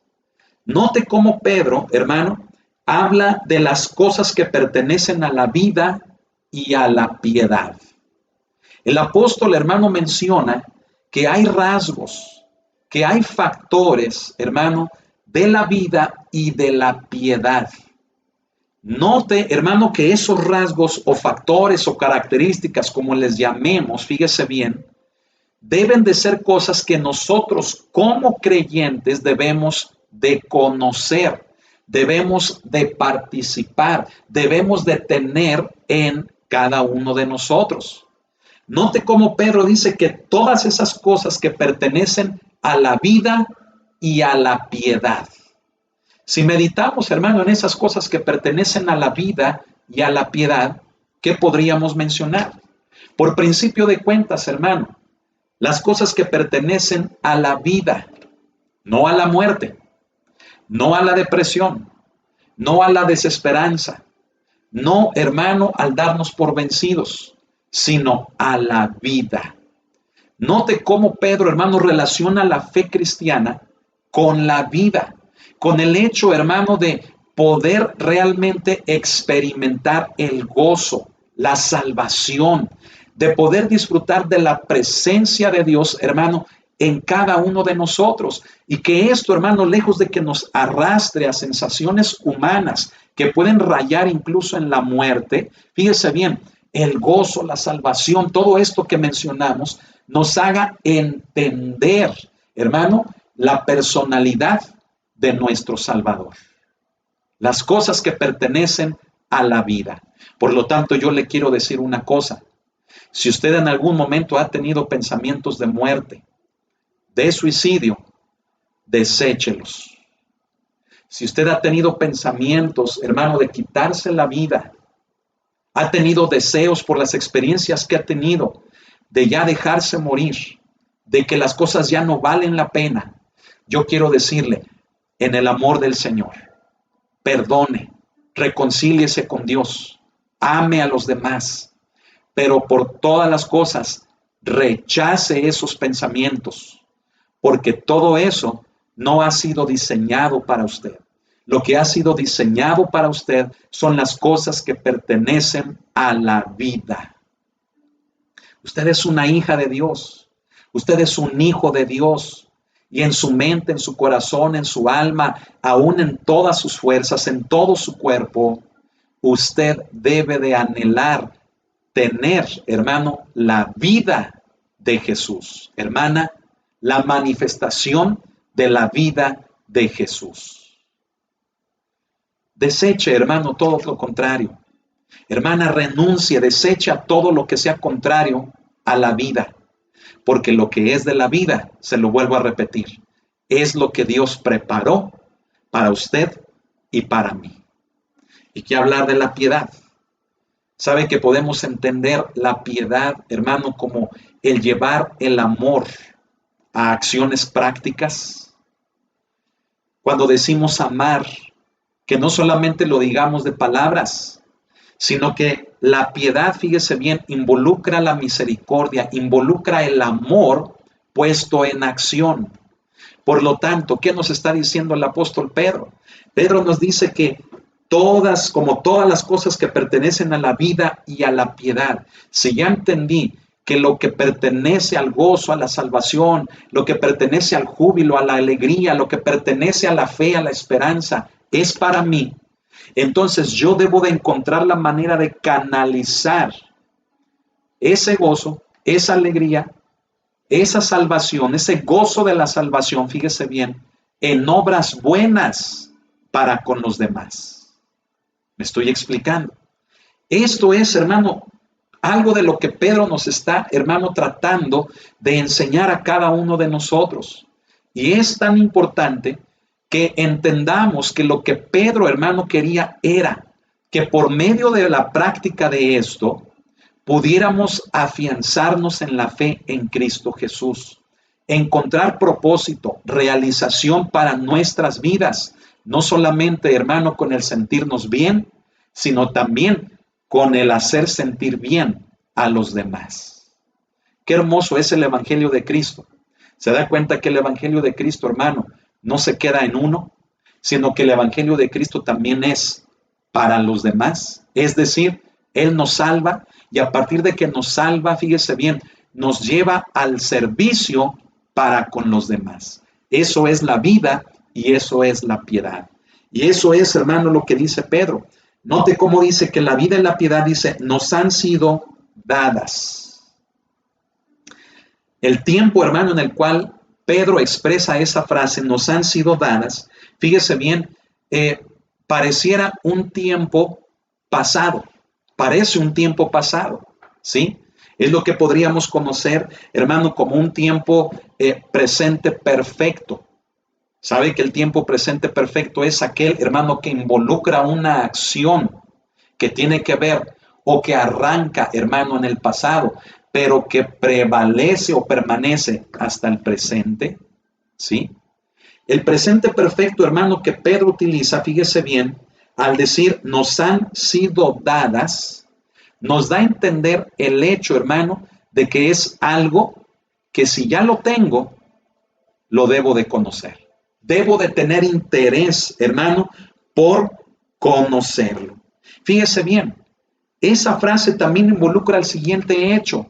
Note cómo Pedro, hermano, habla de las cosas que pertenecen a la vida y a la piedad. El apóstol, hermano, menciona que hay rasgos, que hay factores, hermano, de la vida y de la piedad. Note, hermano, que esos rasgos o factores o características, como les llamemos, fíjese bien, deben de ser cosas que nosotros como creyentes debemos de conocer, debemos de participar, debemos de tener en cada uno de nosotros. Note cómo Pedro dice que todas esas cosas que pertenecen a la vida y a la piedad. Si meditamos, hermano, en esas cosas que pertenecen a la vida y a la piedad, ¿qué podríamos mencionar? Por principio de cuentas, hermano, las cosas que pertenecen a la vida, no a la muerte, no a la depresión, no a la desesperanza, no, hermano, al darnos por vencidos, sino a la vida. Note cómo Pedro, hermano, relaciona la fe cristiana con la vida, con el hecho, hermano, de poder realmente experimentar el gozo, la salvación, de poder disfrutar de la presencia de Dios, hermano, en cada uno de nosotros. Y que esto, hermano, lejos de que nos arrastre a sensaciones humanas que pueden rayar incluso en la muerte, fíjese bien, el gozo, la salvación, todo esto que mencionamos, nos haga entender, hermano, la personalidad de nuestro Salvador. Las cosas que pertenecen a la vida. Por lo tanto, yo le quiero decir una cosa. Si usted en algún momento ha tenido pensamientos de muerte, de suicidio, deséchelos. Si usted ha tenido pensamientos, hermano, de quitarse la vida, ha tenido deseos por las experiencias que ha tenido, de ya dejarse morir, de que las cosas ya no valen la pena, yo quiero decirle, en el amor del Señor, perdone, reconcíliese con Dios, ame a los demás, pero por todas las cosas, rechace esos pensamientos, porque todo eso no ha sido diseñado para usted. Lo que ha sido diseñado para usted son las cosas que pertenecen a la vida. Usted es una hija de Dios. Usted es un hijo de Dios. Y en su mente, en su corazón, en su alma, aún en todas sus fuerzas, en todo su cuerpo, usted debe de anhelar tener, hermano, la vida de Jesús. Hermana, la manifestación de la vida de Jesús. Deseche, hermano, todo lo contrario. Hermana, renuncie, desecha todo lo que sea contrario a la vida. Porque lo que es de la vida, se lo vuelvo a repetir, es lo que Dios preparó para usted y para mí. Y que hablar de la piedad. ¿Sabe que podemos entender la piedad, hermano, como el llevar el amor a acciones prácticas? Cuando decimos amar, que no solamente lo digamos de palabras, sino que la piedad, fíjese bien, involucra la misericordia, involucra el amor puesto en acción. Por lo tanto, ¿qué nos está diciendo el apóstol Pedro? Pedro nos dice que todas las cosas que pertenecen a la vida y a la piedad, si ya entendí que lo que pertenece al gozo, a la salvación, lo que pertenece al júbilo, a la alegría, lo que pertenece a la fe, a la esperanza, es para mí, entonces yo debo de encontrar la manera de canalizar ese gozo, esa alegría, esa salvación, ese gozo de la salvación, fíjese bien, en obras buenas para con los demás. ¿Me estoy explicando? Esto es, hermano, algo de lo que Pedro nos está, hermano, tratando de enseñar a cada uno de nosotros. Y es tan importante que entendamos que lo que Pedro, hermano, quería era que por medio de la práctica de esto, pudiéramos afianzarnos en la fe en Cristo Jesús, encontrar propósito, realización para nuestras vidas, no solamente, hermano, con el sentirnos bien, sino también con el hacer sentir bien a los demás. Qué hermoso es el Evangelio de Cristo. ¿Se da cuenta que el Evangelio de Cristo, hermano, no se queda en uno, sino que el Evangelio de Cristo también es para los demás? Es decir, Él nos salva y a partir de que nos salva, fíjese bien, nos lleva al servicio para con los demás. Eso es la vida y eso es la piedad. Y eso es, hermano, lo que dice Pedro. Note cómo dice que la vida y la piedad, dice, nos han sido dadas. El tiempo, hermano, en el cual Pedro expresa esa frase, nos han sido dadas, fíjese bien, pareciera un tiempo pasado, parece un tiempo pasado, ¿sí? Es lo que podríamos conocer, hermano, como un tiempo presente perfecto. ¿Sabe que el tiempo presente perfecto es aquel, hermano, que involucra una acción que tiene que ver o que arranca, hermano, en el pasado, pero que prevalece o permanece hasta el presente? ¿Sí? El presente perfecto, hermano, que Pedro utiliza, fíjese bien, al decir nos han sido dadas, nos da a entender el hecho, hermano, de que es algo que si ya lo tengo, lo debo de conocer. Debo de tener interés, hermano, por conocerlo. Fíjese bien, esa frase también involucra el siguiente hecho.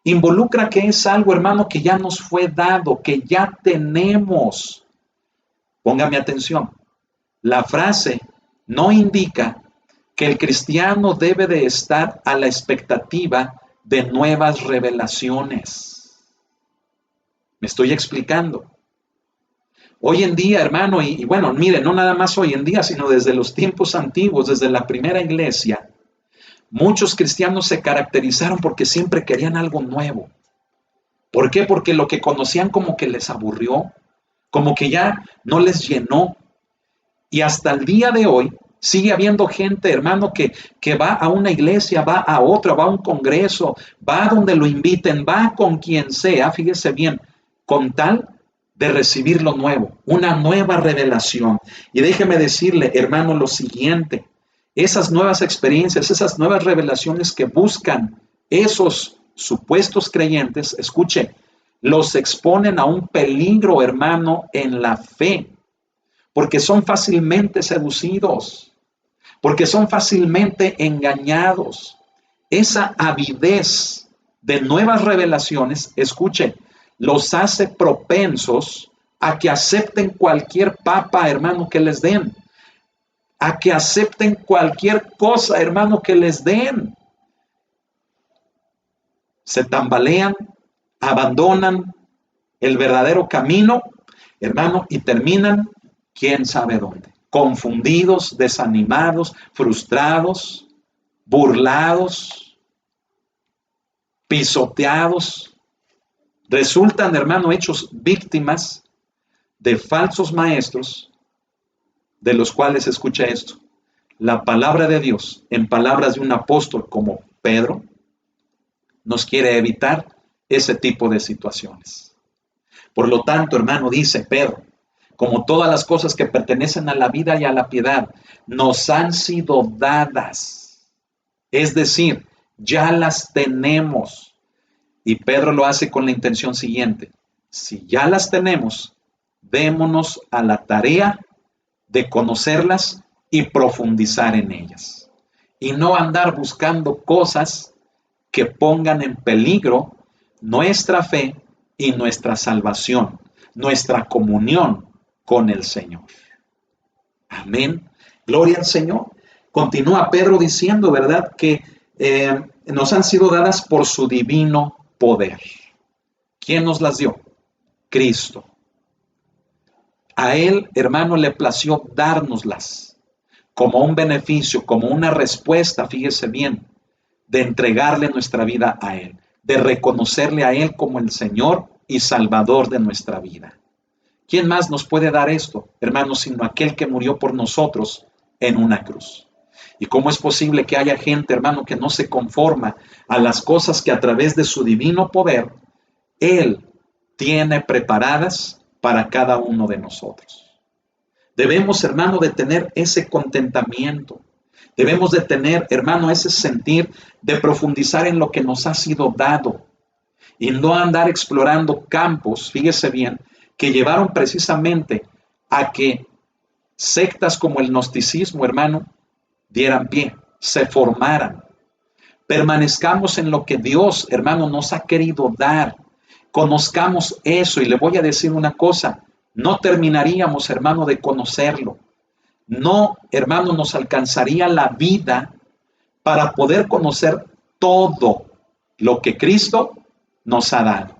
Involucra que es algo, hermano, que ya nos fue dado, que ya tenemos. Póngame atención. La frase no indica que el cristiano debe de estar a la expectativa de nuevas revelaciones. ¿Me estoy explicando? Hoy en día, hermano, y bueno, mire, no nada más hoy en día, sino desde los tiempos antiguos, desde la primera iglesia, muchos cristianos se caracterizaron porque siempre querían algo nuevo. ¿Por qué? Porque lo que conocían como que les aburrió, como que ya no les llenó. Y hasta el día de hoy sigue habiendo gente, hermano, que va a una iglesia, va a otra, va a un congreso, va a donde lo inviten, va con quien sea, fíjese bien, con tal de recibir lo nuevo, una nueva revelación. Y déjeme decirle, hermano, lo siguiente, esas nuevas experiencias, esas nuevas revelaciones que buscan esos supuestos creyentes, escuche, los exponen a un peligro, hermano, en la fe, porque son fácilmente seducidos, porque son fácilmente engañados. Esa avidez de nuevas revelaciones, escuche, los hace propensos a que acepten cualquier papa, hermano, que les den, a que acepten cualquier cosa, hermano, que les den. Se tambalean, abandonan el verdadero camino, hermano, y terminan quién sabe dónde. Confundidos, desanimados, frustrados, burlados, pisoteados. Resultan, hermano, hechos víctimas de falsos maestros, de los cuales, escucha esto, la palabra de Dios, en palabras de un apóstol como Pedro, nos quiere evitar ese tipo de situaciones. Por lo tanto, hermano, dice Pedro, como todas las cosas que pertenecen a la vida y a la piedad, nos han sido dadas. Es decir, ya las tenemos. Y Pedro lo hace con la intención siguiente. Si ya las tenemos, démonos a la tarea de conocerlas y profundizar en ellas. Y no andar buscando cosas que pongan en peligro nuestra fe y nuestra salvación, nuestra comunión con el Señor. Amén. Gloria al Señor. Continúa Pedro diciendo, ¿verdad? Que nos han sido dadas por su divino poder. ¿Quién nos las dio? Cristo. A Él, hermano, le plació dárnoslas como un beneficio, como una respuesta, fíjese bien, de entregarle nuestra vida a Él, de reconocerle a Él como el Señor y Salvador de nuestra vida. ¿Quién más nos puede dar esto, hermano, sino aquel que murió por nosotros en una cruz? ¿Y cómo es posible que haya gente, hermano, que no se conforma a las cosas que a través de su divino poder Él tiene preparadas para cada uno de nosotros? Debemos, hermano, de tener ese contentamiento. Debemos de tener, hermano, ese sentir de profundizar en lo que nos ha sido dado y no andar explorando campos, fíjese bien, que llevaron precisamente a que sectas como el gnosticismo, hermano, dieran pie, se formaran. Permanezcamos en lo que Dios, hermano, nos ha querido dar. Conozcamos eso, y le voy a decir una cosa, no terminaríamos, hermano, de conocerlo. No, hermano, nos alcanzaría la vida para poder conocer todo lo que Cristo nos ha dado.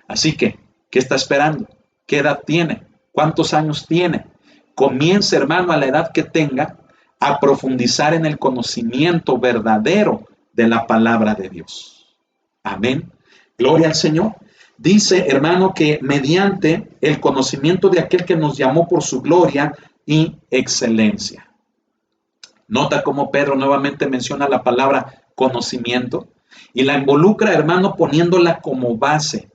Así que, ¿qué está esperando? ¿Qué edad tiene? ¿Cuántos años tiene? Comience, hermano, a la edad que tenga, a profundizar en el conocimiento verdadero de la palabra de Dios. Amén. Gloria al Señor. Dice, hermano, que mediante el conocimiento de aquel que nos llamó por su gloria y excelencia. Nota cómo Pedro nuevamente menciona la palabra conocimiento y la involucra, hermano, poniéndola como base.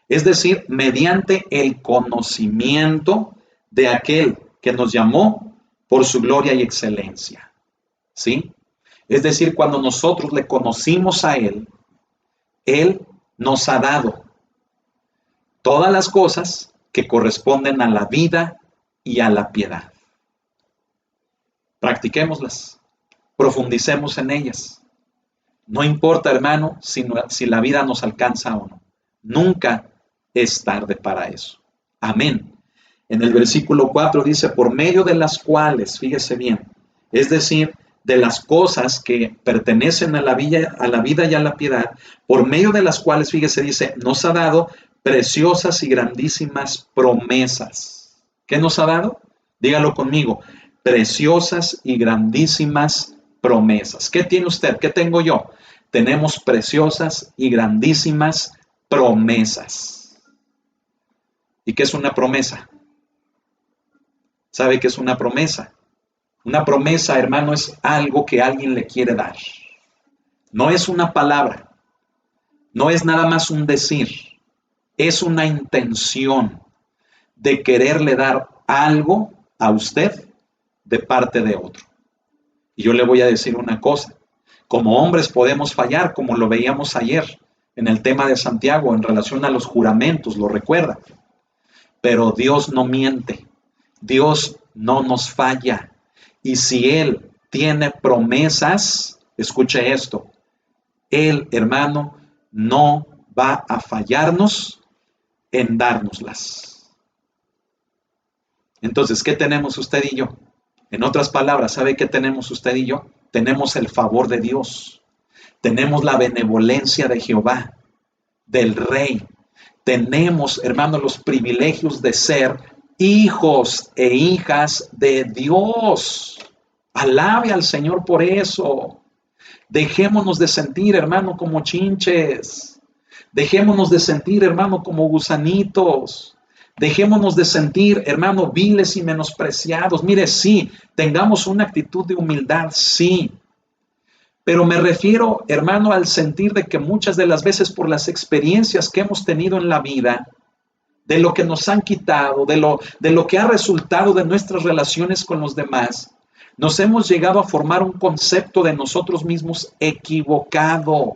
Es decir, mediante el conocimiento de aquel que nos llamó por su gloria y excelencia. ¿Sí? Es decir, cuando nosotros le conocimos a Él, Él nos ha dado todas las cosas que corresponden a la vida y a la piedad. Practiquémoslas, profundicemos en ellas. No importa, hermano, si la vida nos alcanza o no. Nunca es tarde para eso. Amén. En el versículo 4 dice, por medio de las cuales, fíjese bien, es decir, de las cosas que pertenecen a la vida y a la piedad, por medio de las cuales, fíjese, dice, nos ha dado preciosas y grandísimas promesas. ¿Qué nos ha dado? Dígalo conmigo, preciosas y grandísimas promesas. ¿Qué tiene usted? ¿Qué tengo yo? Tenemos preciosas y grandísimas promesas. ¿Y qué es una promesa? ¿Sabe qué es una promesa? Una promesa, hermano, es algo que alguien le quiere dar. No es una palabra. No es nada más un decir. Es una intención de quererle dar algo a usted de parte de otro. Y yo le voy a decir una cosa. Como hombres podemos fallar, como lo veíamos ayer en el tema de Santiago en relación a los juramentos, ¿lo recuerda? Pero Dios no miente. Dios no nos falla. Y si Él tiene promesas, escuche esto, Él, hermano, no va a fallarnos en dárnoslas. Entonces, ¿qué tenemos usted y yo? En otras palabras, ¿sabe qué tenemos usted y yo? Tenemos el favor de Dios. Tenemos la benevolencia de Jehová, del Rey. Tenemos, hermano, los privilegios de ser hijos e hijas de Dios. Alabe al Señor por eso. Dejémonos de sentir, hermano, como chinches. Dejémonos de sentir, hermano, como gusanitos. Dejémonos de sentir, hermano, viles y menospreciados. Mire, sí, tengamos una actitud de humildad, sí. Pero me refiero, hermano, al sentir de que muchas de las veces por las experiencias que hemos tenido en la vida, de lo que nos han quitado, de lo que ha resultado de nuestras relaciones con los demás, nos hemos llegado a formar un concepto de nosotros mismos equivocado.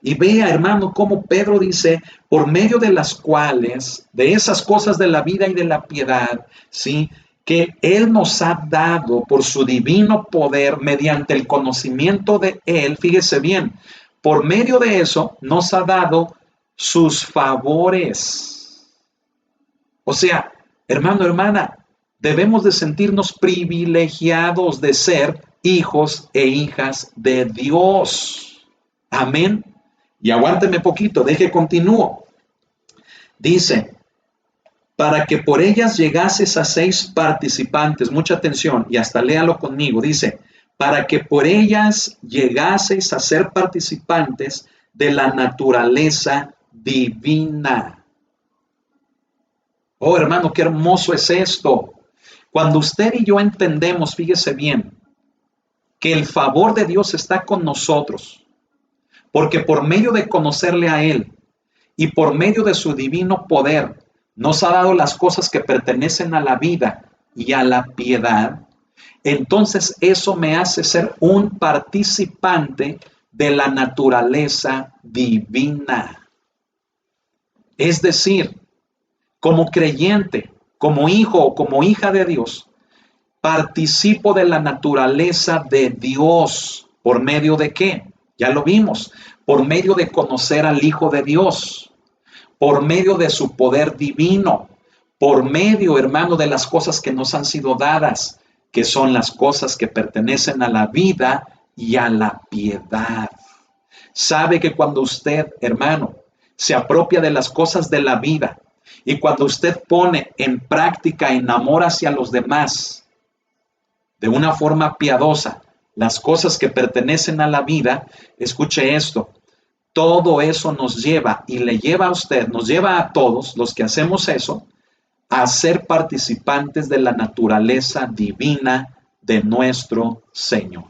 Y vea, hermano, cómo Pedro dice, por medio de las cuales, de esas cosas de la vida y de la piedad, ¿sí?, que Él nos ha dado por su divino poder mediante el conocimiento de Él, fíjese bien, por medio de eso nos ha dado sus favores. O sea, hermano, hermana, debemos de sentirnos privilegiados de ser hijos e hijas de Dios. Amén. Y aguánteme poquito, deje continúo. Dice, para que por ellas llegases a 6 participantes, mucha atención, y hasta léalo conmigo, dice, para que por ellas llegaseis a ser participantes de la naturaleza divina. Oh, hermano, qué hermoso es esto. Cuando usted y yo entendemos, fíjese bien, que el favor de Dios está con nosotros, porque por medio de conocerle a Él y por medio de su divino poder, nos ha dado las cosas que pertenecen a la vida y a la piedad, entonces eso me hace ser un participante de la naturaleza divina. Es decir, como creyente, como hijo o como hija de Dios, participo de la naturaleza de Dios. ¿Por medio de qué? Ya lo vimos. Por medio de conocer al Hijo de Dios. Por medio de su poder divino. Por medio, hermano, de las cosas que nos han sido dadas, que son las cosas que pertenecen a la vida y a la piedad. Sabe que cuando usted, hermano, se apropia de las cosas de la vida. Y cuando usted pone en práctica en amor hacia los demás, de una forma piadosa, las cosas que pertenecen a la vida, escuche esto, todo eso nos lleva y le lleva a usted, nos lleva a todos los que hacemos eso, a ser participantes de la naturaleza divina de nuestro Señor.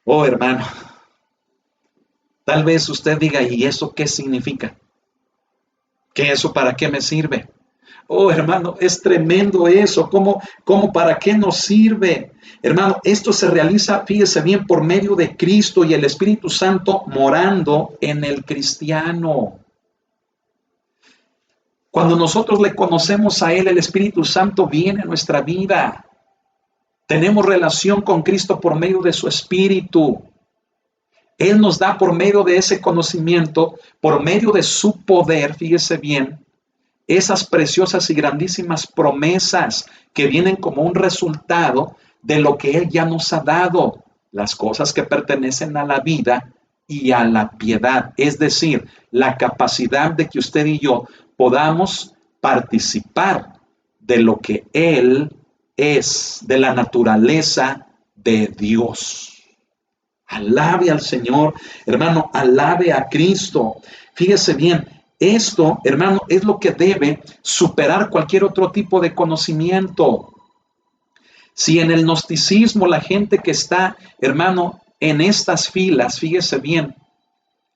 Oh, hermano, tal vez usted diga, ¿y eso qué significa? ¿Qué eso para qué me sirve? Oh, hermano, es tremendo eso. ¿Cómo para qué nos sirve? Hermano, esto se realiza, fíjese bien, por medio de Cristo y el Espíritu Santo morando en el cristiano. Cuando nosotros le conocemos a Él, el Espíritu Santo viene a nuestra vida. Tenemos relación con Cristo por medio de su Espíritu. Él nos da por medio de ese conocimiento, por medio de su poder, fíjese bien, esas preciosas y grandísimas promesas que vienen como un resultado de lo que Él ya nos ha dado, las cosas que pertenecen a la vida y a la piedad, es decir, la capacidad de que usted y yo podamos participar de lo que Él es, de la naturaleza de Dios. Alabe al Señor, hermano, alabe a Cristo. Fíjese bien, esto, hermano, es lo que debe superar cualquier otro tipo de conocimiento. Si en el gnosticismo la gente que está, hermano, en estas filas, fíjese bien,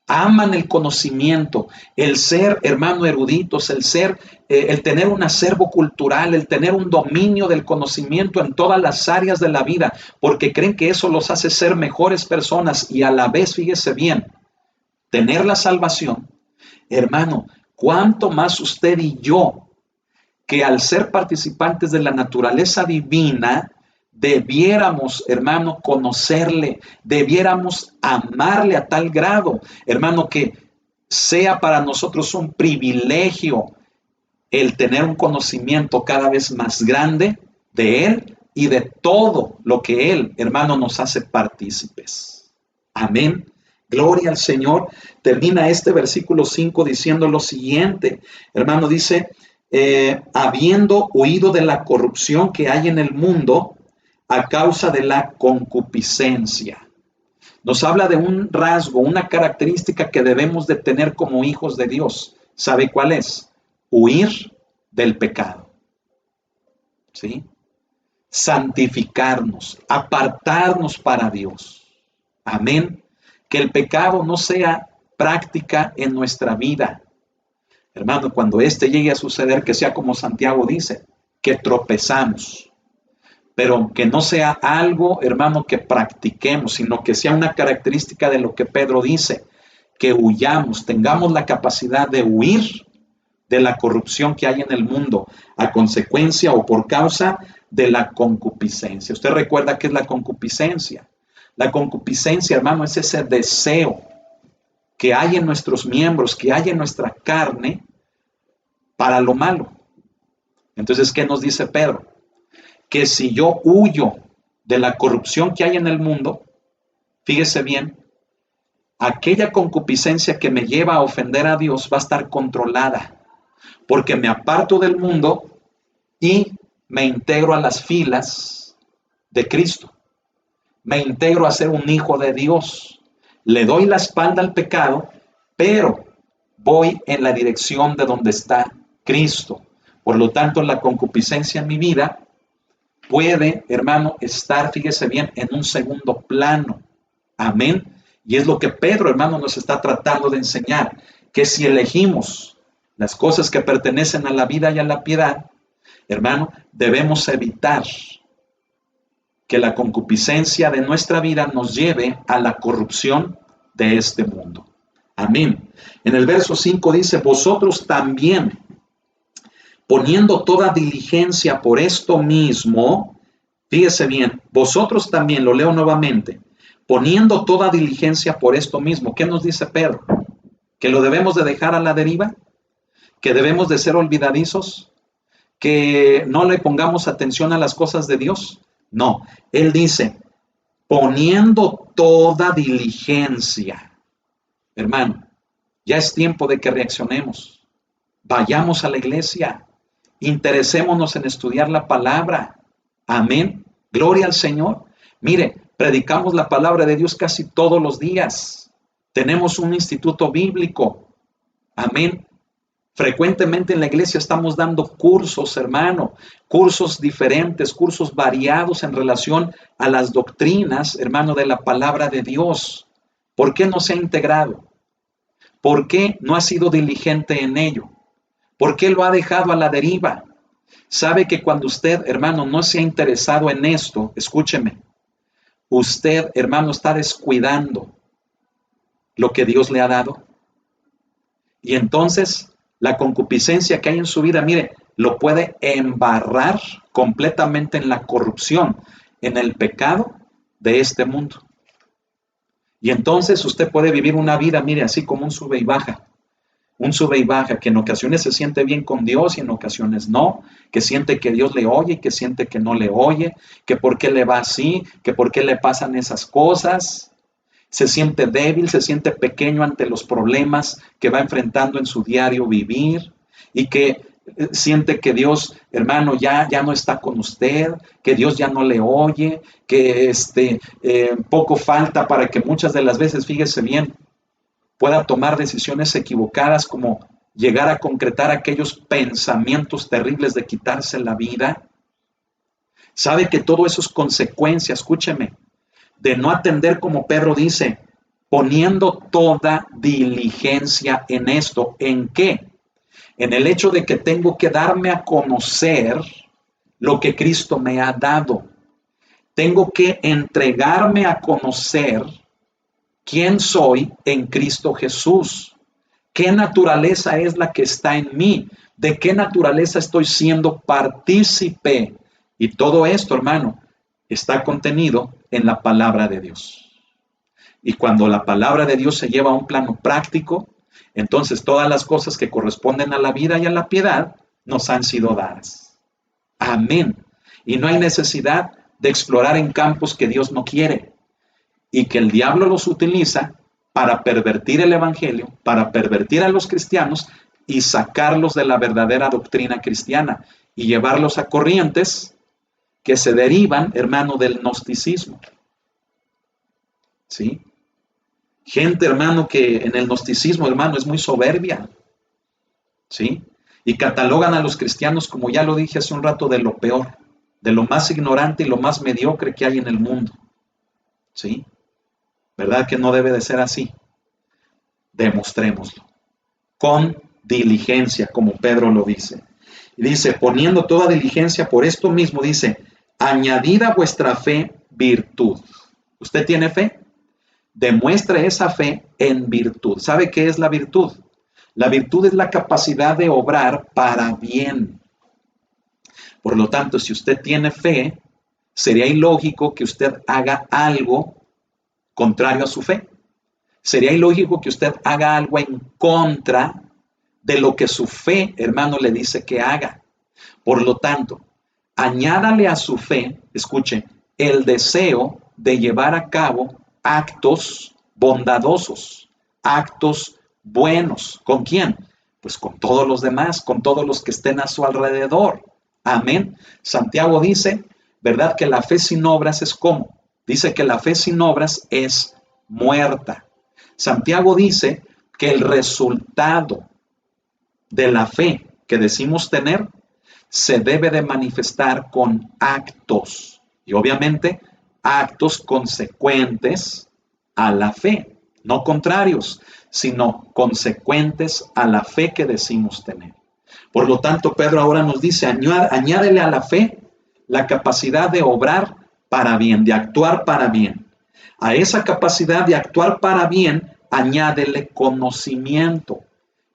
aman el conocimiento, el ser, hermano, eruditos, el tener un acervo cultural, el tener un dominio del conocimiento en todas las áreas de la vida, porque creen que eso los hace ser mejores personas y a la vez, fíjese bien, tener la salvación. Hermano, cuánto más usted y yo, que al ser participantes de la naturaleza divina, debiéramos, hermano, conocerle, debiéramos amarle a tal grado, hermano, que sea para nosotros un privilegio el tener un conocimiento cada vez más grande de Él y de todo lo que Él, hermano, nos hace partícipes. Amén. Gloria al Señor. Termina este versículo 5 diciendo lo siguiente. Hermano, dice, habiendo huido de la corrupción que hay en el mundo a causa de la concupiscencia. Nos habla de un rasgo, una característica que debemos de tener como hijos de Dios. ¿Sabe cuál es? Huir del pecado. ¿Sí? Santificarnos, apartarnos para Dios. Amén. Que el pecado no sea práctica en nuestra vida. Hermano, cuando llegue a suceder, que sea como Santiago dice, que tropezamos. Pero que no sea algo, hermano, que practiquemos, sino que sea una característica de lo que Pedro dice, que huyamos, tengamos la capacidad de huir de la corrupción que hay en el mundo a consecuencia o por causa de la concupiscencia. ¿Usted recuerda qué es la concupiscencia? La concupiscencia, hermano, es ese deseo que hay en nuestros miembros, que hay en nuestra carne para lo malo. Entonces, ¿qué nos dice Pedro? Que si yo huyo de la corrupción que hay en el mundo, fíjese bien, aquella concupiscencia que me lleva a ofender a Dios va a estar controlada, porque me aparto del mundo y me integro a las filas de Cristo. Me integro a ser un hijo de Dios. Le doy la espalda al pecado, pero voy en la dirección de donde está Cristo. Por lo tanto, la concupiscencia en mi vida puede, hermano, estar, fíjese bien, en un segundo plano. Amén. Y es lo que Pedro, hermano, nos está tratando de enseñar, que si elegimos las cosas que pertenecen a la vida y a la piedad, hermano, debemos evitar que la concupiscencia de nuestra vida nos lleve a la corrupción de este mundo. Amén. En el verso 5 dice, vosotros también, poniendo toda diligencia por esto mismo, fíjese bien, vosotros también, lo leo nuevamente, poniendo toda diligencia por esto mismo. ¿Qué nos dice Pedro? ¿Que lo debemos de dejar a la deriva? ¿Que debemos de ser olvidadizos? ¿Que no le pongamos atención a las cosas de Dios? No, él dice, poniendo toda diligencia. Hermano, ya es tiempo de que reaccionemos. Vayamos a la iglesia. Interesémonos en estudiar la palabra. Amén. Gloria al Señor. Mire, predicamos la palabra de Dios casi todos los días. Tenemos un instituto bíblico. Amén. Frecuentemente en la iglesia estamos dando cursos, hermano, cursos diferentes, cursos variados en relación a las doctrinas, hermano, de la palabra de Dios. ¿Por qué no se ha integrado? ¿Por qué no ha sido diligente en ello? ¿Por qué lo ha dejado a la deriva? Sabe que cuando usted, hermano, no se ha interesado en esto, escúcheme, usted, hermano, está descuidando lo que Dios le ha dado. Y entonces la concupiscencia que hay en su vida, mire, lo puede embarrar completamente en la corrupción, en el pecado de este mundo. Y entonces usted puede vivir una vida, mire, así como un sube y baja, que en ocasiones se siente bien con Dios y en ocasiones no, que siente que Dios le oye y que siente que no le oye, que por qué le va así, que por qué le pasan esas cosas. Se siente débil, se siente pequeño ante los problemas que va enfrentando en su diario vivir y que siente que Dios, hermano, ya no está con usted, que Dios ya no le oye, que poco falta para que muchas de las veces, fíjese bien, pueda tomar decisiones equivocadas como llegar a concretar aquellos pensamientos terribles de quitarse la vida. Sabe que todo eso es consecuencia, escúcheme, de no atender, como Pedro dice, poniendo toda diligencia en esto. ¿En qué? En el hecho de que tengo que darme a conocer lo que Cristo me ha dado. Tengo que entregarme a conocer quién soy en Cristo Jesús. ¿Qué naturaleza es la que está en mí? ¿De qué naturaleza estoy siendo partícipe? Y todo esto, hermano, está contenido en la palabra de Dios. Y cuando la palabra de Dios se lleva a un plano práctico, entonces todas las cosas que corresponden a la vida y a la piedad nos han sido dadas. Amén. Y no hay necesidad de explorar en campos que Dios no quiere y que el diablo los utiliza para pervertir el evangelio, para pervertir a los cristianos y sacarlos de la verdadera doctrina cristiana y llevarlos a corrientes que se derivan, hermano, del gnosticismo. ¿Sí? Gente, hermano, que en el gnosticismo, hermano, es muy soberbia. ¿Sí? Y catalogan a los cristianos, como ya lo dije hace un rato, de lo peor, de lo más ignorante y lo más mediocre que hay en el mundo. ¿Sí? ¿Verdad que no debe de ser así? Demostrémoslo. Con diligencia, como Pedro lo dice. Y dice, poniendo toda diligencia por esto mismo, dice, añadid a vuestra fe virtud. ¿Usted tiene fe? Demuestre esa fe en virtud. ¿Sabe qué es la virtud? La virtud es la capacidad de obrar para bien. Por lo tanto, si usted tiene fe, sería ilógico que usted haga algo contrario a su fe. Sería ilógico que usted haga algo en contra de lo que su fe, hermano, le dice que haga. Por lo tanto, añádale a su fe, escuche, el deseo de llevar a cabo actos bondadosos, actos buenos. ¿Con quién? Pues con todos los demás, con todos los que estén a su alrededor. Amén. Santiago dice, ¿verdad? Que la fe sin obras es ¿cómo? Dice que la fe sin obras es muerta. Santiago dice que el resultado de la fe que decimos tener se debe de manifestar con actos. Y obviamente actos consecuentes a la fe, no contrarios, sino consecuentes a la fe que decimos tener. Por lo tanto, Pedro ahora nos dice, añádele a la fe la capacidad de obrar para bien, de actuar para bien. A esa capacidad de actuar para bien, añádele conocimiento.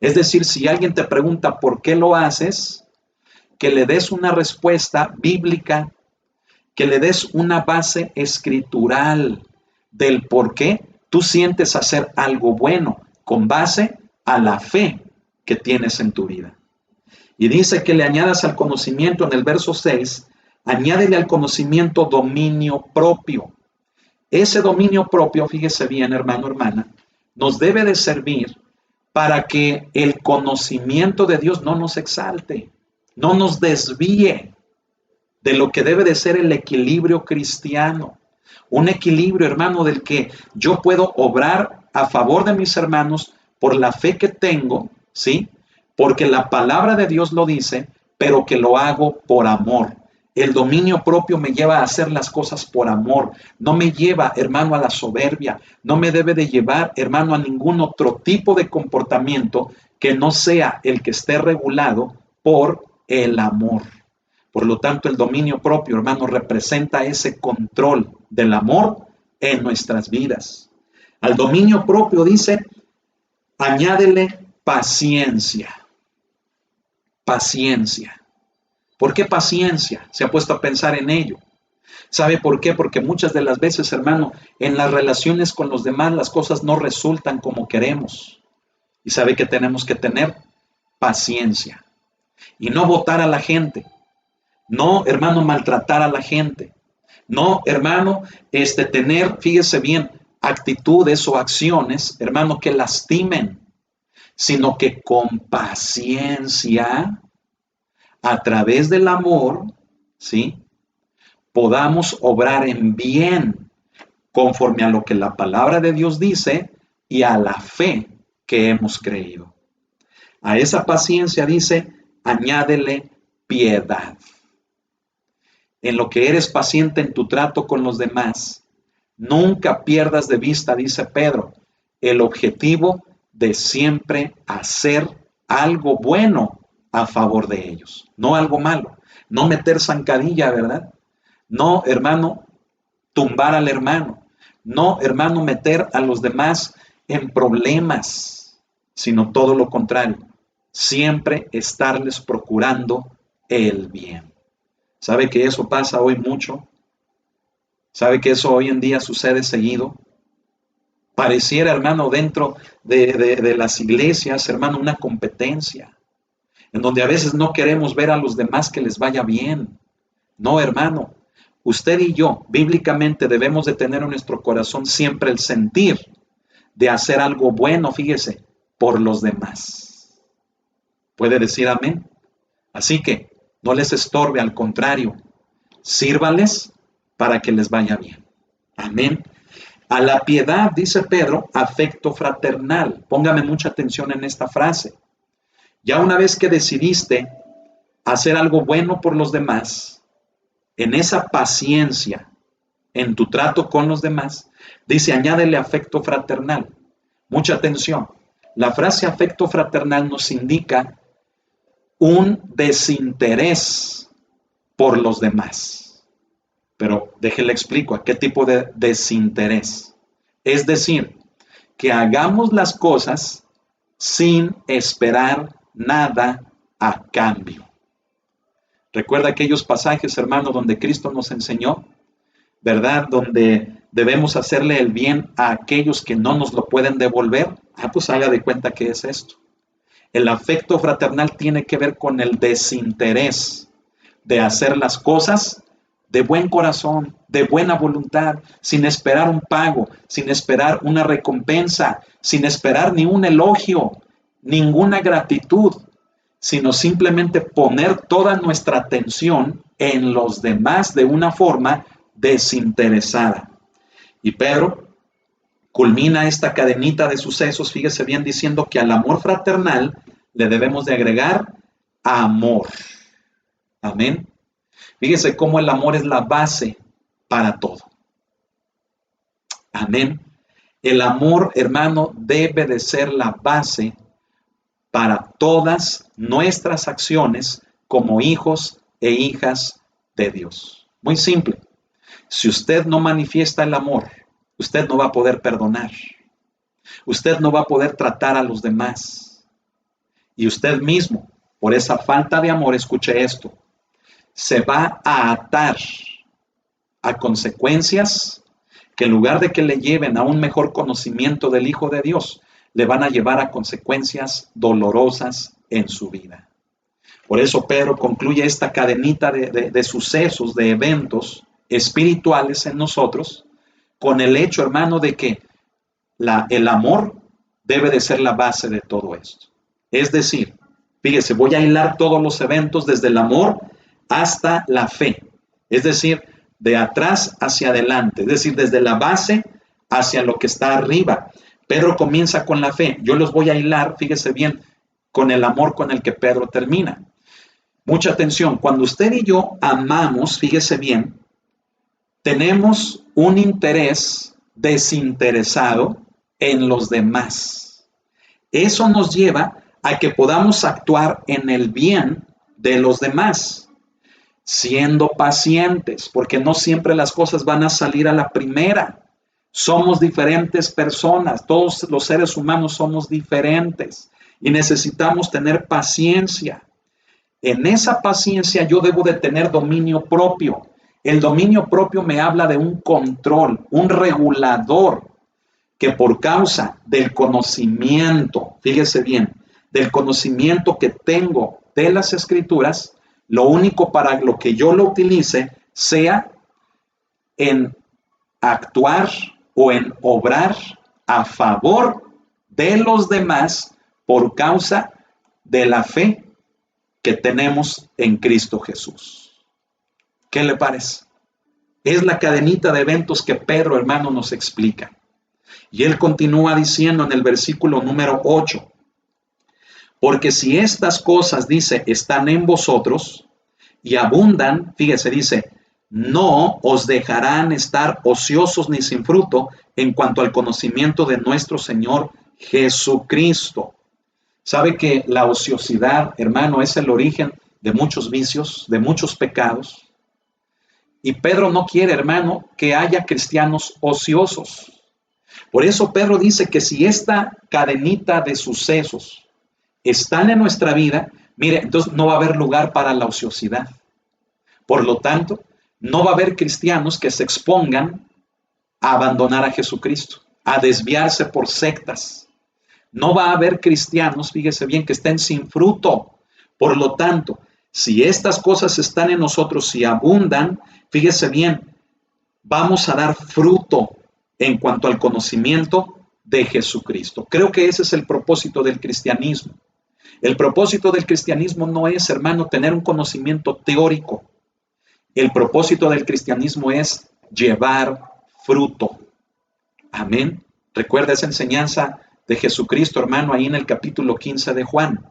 Es decir, si alguien te pregunta por qué lo haces, que le des una respuesta bíblica, que le des una base escritural del por qué tú sientes hacer algo bueno con base a la fe que tienes en tu vida. Y dice que le añadas al conocimiento en el verso 6, añádele al conocimiento dominio propio. Ese dominio propio, fíjese bien, hermano, hermana, nos debe de servir para que el conocimiento de Dios no nos exalte, no nos desvíe de lo que debe de ser el equilibrio cristiano. Un equilibrio, hermano, del que yo puedo obrar a favor de mis hermanos por la fe que tengo, ¿sí? Porque la palabra de Dios lo dice, pero que lo hago por amor. El dominio propio me lleva a hacer las cosas por amor. No me lleva, hermano, a la soberbia. No me debe de llevar, hermano, a ningún otro tipo de comportamiento que no sea el que esté regulado por el amor. Por lo tanto, el dominio propio, hermano, representa ese control del amor en nuestras vidas. Al dominio propio dice, añádele paciencia. Paciencia. ¿Por qué paciencia? Se ha puesto a pensar en ello. ¿Sabe por qué? Porque muchas de las veces, hermano, en las relaciones con los demás las cosas no resultan como queremos. ¿Y sabe que tenemos que tener? Paciencia. Y no votar a la gente. No, hermano, maltratar a la gente. No, hermano, tener, fíjese bien, actitudes o acciones, hermano, que lastimen, sino que con paciencia, a través del amor, ¿sí?, podamos obrar en bien, conforme a lo que la palabra de Dios dice y a la fe que hemos creído. A esa paciencia dice, añádele piedad. En lo que eres paciente en tu trato con los demás, nunca pierdas de vista, dice Pedro, el objetivo de siempre hacer algo bueno a favor de ellos, no algo malo, no meter zancadilla, ¿verdad? No, hermano, tumbar al hermano, no, hermano, meter a los demás en problemas, sino todo lo contrario, siempre estarles procurando el bien. ¿Sabe que eso pasa hoy mucho? ¿Sabe que eso hoy en día sucede seguido? Pareciera, hermano, dentro de las iglesias, hermano, una competencia, en donde a veces no queremos ver a los demás que les vaya bien. No, hermano, usted y yo, bíblicamente, debemos de tener en nuestro corazón siempre el sentir de hacer algo bueno, fíjese, por los demás. ¿Puede decir amén? Así que no les estorbe, al contrario, sírvales para que les vaya bien. Amén. A la piedad, dice Pedro, afecto fraternal. Póngame mucha atención en esta frase. Ya una vez que decidiste hacer algo bueno por los demás, en esa paciencia, en tu trato con los demás, dice, añádele afecto fraternal. Mucha atención. La frase afecto fraternal nos indica un desinterés por los demás. Pero déjele explico a qué tipo de desinterés. Es decir, que hagamos las cosas sin esperar nada a cambio. Recuerda aquellos pasajes, hermano, donde Cristo nos enseñó, ¿verdad? Donde debemos hacerle el bien a aquellos que no nos lo pueden devolver. Pues haga de cuenta que es esto. El afecto fraternal tiene que ver con el desinterés de hacer las cosas de buen corazón, de buena voluntad, sin esperar un pago, sin esperar una recompensa, sin esperar ni un elogio, ninguna gratitud, sino simplemente poner toda nuestra atención en los demás de una forma desinteresada. Y Pedro culmina esta cadenita de sucesos, fíjese bien, diciendo que al amor fraternal le debemos de agregar amor. Amén. Fíjese cómo el amor es la base para todo. Amén. El amor, hermano, debe de ser la base para todas nuestras acciones como hijos e hijas de Dios. Muy simple. Si usted no manifiesta el amor, usted no va a poder perdonar. Usted no va a poder tratar a los demás. Y usted mismo, por esa falta de amor, escuche esto, se va a atar a consecuencias que en lugar de que le lleven a un mejor conocimiento del Hijo de Dios, le van a llevar a consecuencias dolorosas en su vida. Por eso Pedro concluye esta cadenita de sucesos, de eventos espirituales en nosotros, con el hecho, hermano, de que el amor debe de ser la base de todo esto. Es decir, fíjese, voy a hilar todos los eventos desde el amor hasta la fe. Es decir, de atrás hacia adelante. Es decir, desde la base hacia lo que está arriba. Pedro comienza con la fe. Yo los voy a hilar, fíjese bien, con el amor con el que Pedro termina. Mucha atención. Cuando usted y yo amamos, fíjese bien, tenemos un interés desinteresado en los demás. Eso nos lleva a que podamos actuar en el bien de los demás, siendo pacientes, porque no siempre las cosas van a salir a la primera. Somos diferentes personas, todos los seres humanos somos diferentes y necesitamos tener paciencia. En esa paciencia yo debo de tener dominio propio. El dominio propio me habla de un control, un regulador, que por causa del conocimiento, fíjese bien, del conocimiento que tengo de las Escrituras, lo único para lo que yo lo utilice sea en actuar o en obrar a favor de los demás por causa de la fe que tenemos en Cristo Jesús. ¿Qué le parece? Es la cadenita de eventos que Pedro, hermano, nos explica. Y él continúa diciendo en el versículo número 8, porque si estas cosas, dice, están en vosotros y abundan, fíjese, dice, no os dejarán estar ociosos ni sin fruto en cuanto al conocimiento de nuestro Señor Jesucristo. ¿Sabe que la ociosidad, hermano, es el origen de muchos vicios, de muchos pecados? Y Pedro no quiere, hermano, que haya cristianos ociosos. Por eso Pedro dice que si esta cadenita de sucesos están en nuestra vida, mire, entonces no va a haber lugar para la ociosidad. Por lo tanto, no va a haber cristianos que se expongan a abandonar a Jesucristo, a desviarse por sectas. No va a haber cristianos, fíjese bien, que estén sin fruto. Por lo tanto, si estas cosas están en nosotros y abundan, fíjese bien, vamos a dar fruto en cuanto al conocimiento de Jesucristo. Creo que ese es el propósito del cristianismo. El propósito del cristianismo no es, hermano, tener un conocimiento teórico. El propósito del cristianismo es llevar fruto. Amén. Recuerda esa enseñanza de Jesucristo, hermano, ahí en el capítulo 15 de Juan.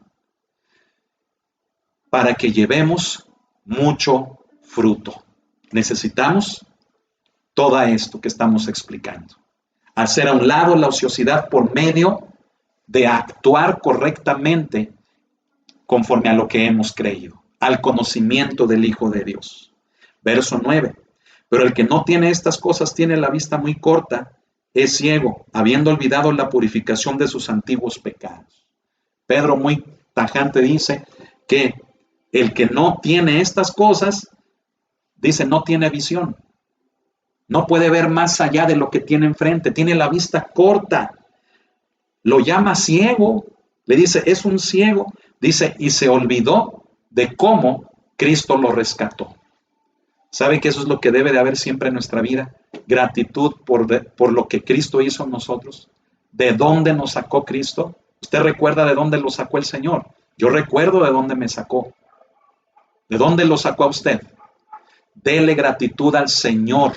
Para que llevemos mucho fruto. Necesitamos todo esto que estamos explicando. Hacer a un lado la ociosidad por medio de actuar correctamente conforme a lo que hemos creído, al conocimiento del Hijo de Dios. Verso 9. Pero el que no tiene estas cosas tiene la vista muy corta, es ciego, habiendo olvidado la purificación de sus antiguos pecados. Pedro muy tajante dice que el que no tiene estas cosas, dice, no tiene visión. No puede ver más allá de lo que tiene enfrente. Tiene la vista corta. Lo llama ciego. Le dice, es un ciego. Dice, y se olvidó de cómo Cristo lo rescató. ¿Sabe que eso es lo que debe de haber siempre en nuestra vida? Gratitud por lo que Cristo hizo en nosotros. ¿De dónde nos sacó Cristo? ¿Usted recuerda de dónde lo sacó el Señor? Yo recuerdo de dónde me sacó. ¿De dónde lo sacó a usted? Dele gratitud al Señor.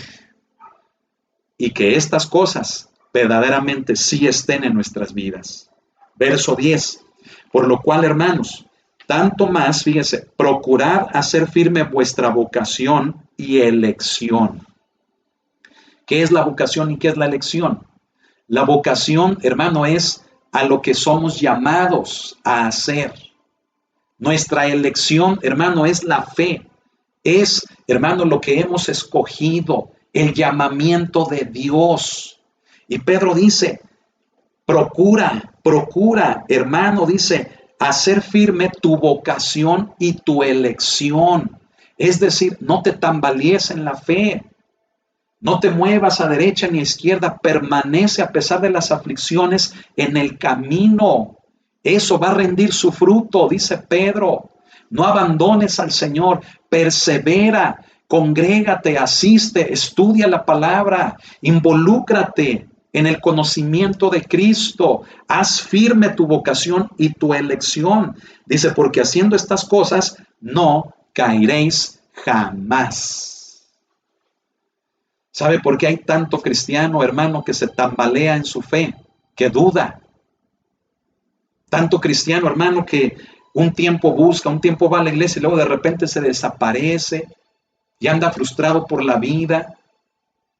Y que estas cosas verdaderamente sí estén en nuestras vidas. Verso 10. Por lo cual, hermanos, tanto más, fíjense, procurad hacer firme vuestra vocación y elección. ¿Qué es la vocación y qué es la elección? La vocación, hermano, es a lo que somos llamados a hacer. Nuestra elección, hermano, es la fe. Es, hermano, lo que hemos escogido, el llamamiento de Dios. Y Pedro dice, procura, hermano, dice, hacer firme tu vocación y tu elección. Es decir, no te tambalees en la fe. No te muevas a derecha ni a izquierda. Permanece a pesar de las aflicciones en el camino. Eso va a rendir su fruto, dice Pedro. No abandones al Señor. Persevera. Congrégate, asiste, estudia la palabra, involúcrate, en el conocimiento de Cristo. Haz firme tu vocación y tu elección. Dice, porque haciendo estas cosas no caeréis jamás. ¿Sabe por qué hay tanto cristiano, hermano, que se tambalea en su fe, que duda? Tanto cristiano, hermano, que un tiempo busca, un tiempo va a la iglesia y luego de repente se desaparece y anda frustrado por la vida.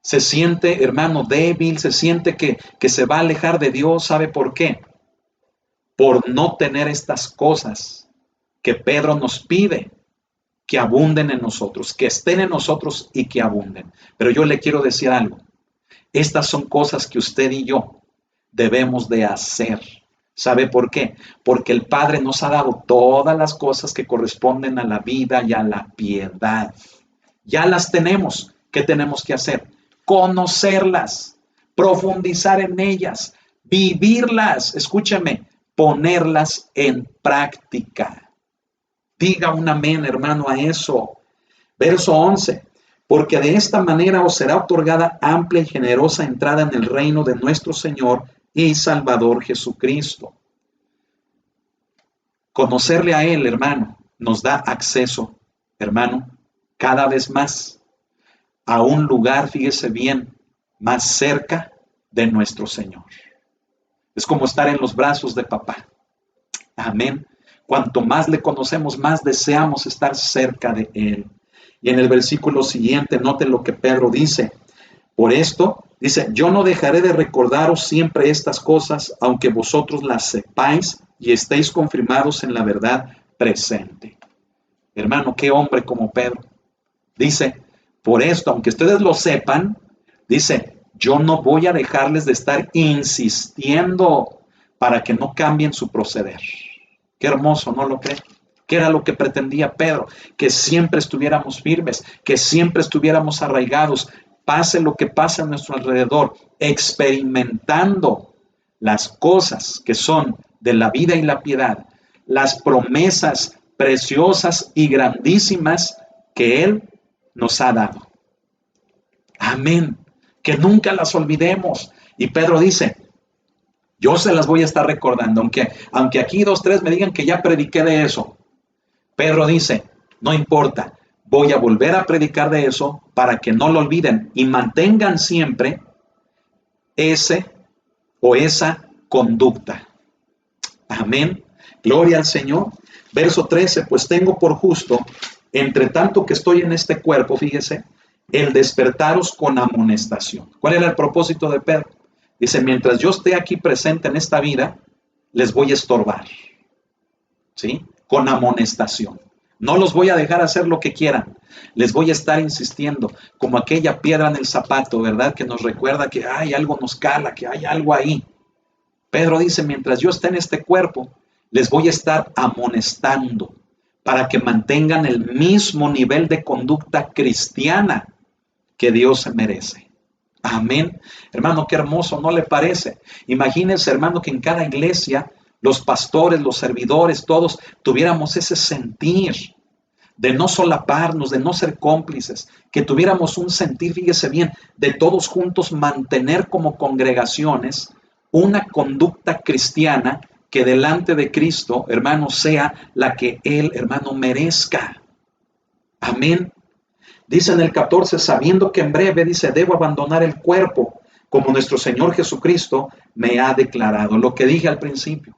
Se siente, hermano, débil, se siente que se va a alejar de Dios. ¿Sabe por qué? Por no tener estas cosas que Pedro nos pide, que abunden en nosotros, que estén en nosotros y que abunden. Pero yo le quiero decir algo. Estas son cosas que usted y yo debemos de hacer. ¿Sabe por qué? Porque el Padre nos ha dado todas las cosas que corresponden a la vida y a la piedad. Ya las tenemos. ¿Qué tenemos que hacer? Conocerlas, profundizar en ellas, vivirlas, escúchame, ponerlas en práctica. Diga un amén, hermano, a eso. Verso 11. Porque de esta manera os será otorgada amplia y generosa entrada en el reino de nuestro Señor y Salvador Jesucristo. Conocerle a Él, hermano, nos da acceso, hermano, cada vez más a un lugar, fíjese bien, más cerca de nuestro Señor. Es como estar en los brazos de papá. Amén. Cuanto más le conocemos, más deseamos estar cerca de Él. Y en el versículo siguiente, note lo que Pedro dice. Por esto, dice, yo no dejaré de recordaros siempre estas cosas, aunque vosotros las sepáis y estéis confirmados en la verdad presente. Hermano, qué hombre como Pedro. Dice, por esto, aunque ustedes lo sepan, dice, yo no voy a dejarles de estar insistiendo para que no cambien su proceder. Qué hermoso, ¿no lo cree? ¿Qué era lo que pretendía Pedro? Que siempre estuviéramos firmes, que siempre estuviéramos arraigados, pase lo que pase a nuestro alrededor, experimentando las cosas que son de la vida y la piedad, las promesas preciosas y grandísimas que Él nos ha dado. Amén. Que nunca las olvidemos. Y Pedro dice, yo se las voy a estar recordando, aunque aquí 2, 3 me digan que ya prediqué de eso. Pedro dice, no importa, voy a volver a predicar de eso para que no lo olviden y mantengan siempre esa conducta. Amén. Gloria al Señor. Verso 13, pues tengo por justo, entre tanto que estoy en este cuerpo, fíjese, el despertaros con amonestación. ¿Cuál era el propósito de Pedro? Dice, mientras yo esté aquí presente en esta vida, les voy a estorbar. ¿Sí? Con amonestación. No los voy a dejar hacer lo que quieran. Les voy a estar insistiendo, como aquella piedra en el zapato, ¿verdad? Que nos recuerda que hay algo nos cala, que hay algo ahí. Pedro dice, mientras yo esté en este cuerpo, les voy a estar amonestando para que mantengan el mismo nivel de conducta cristiana que Dios se merece. Amén. Hermano, qué hermoso, ¿no le parece? Imagínense, hermano, que en cada iglesia los pastores, los servidores, todos tuviéramos ese sentir de no solaparnos, de no ser cómplices, que tuviéramos un sentir, fíjese bien, de todos juntos mantener como congregaciones una conducta cristiana que delante de Cristo, hermano, sea la que Él, hermano, merezca. Amén. Dice en el 14, sabiendo que en breve, dice, debo abandonar el cuerpo, como nuestro Señor Jesucristo me ha declarado. Lo que dije al principio.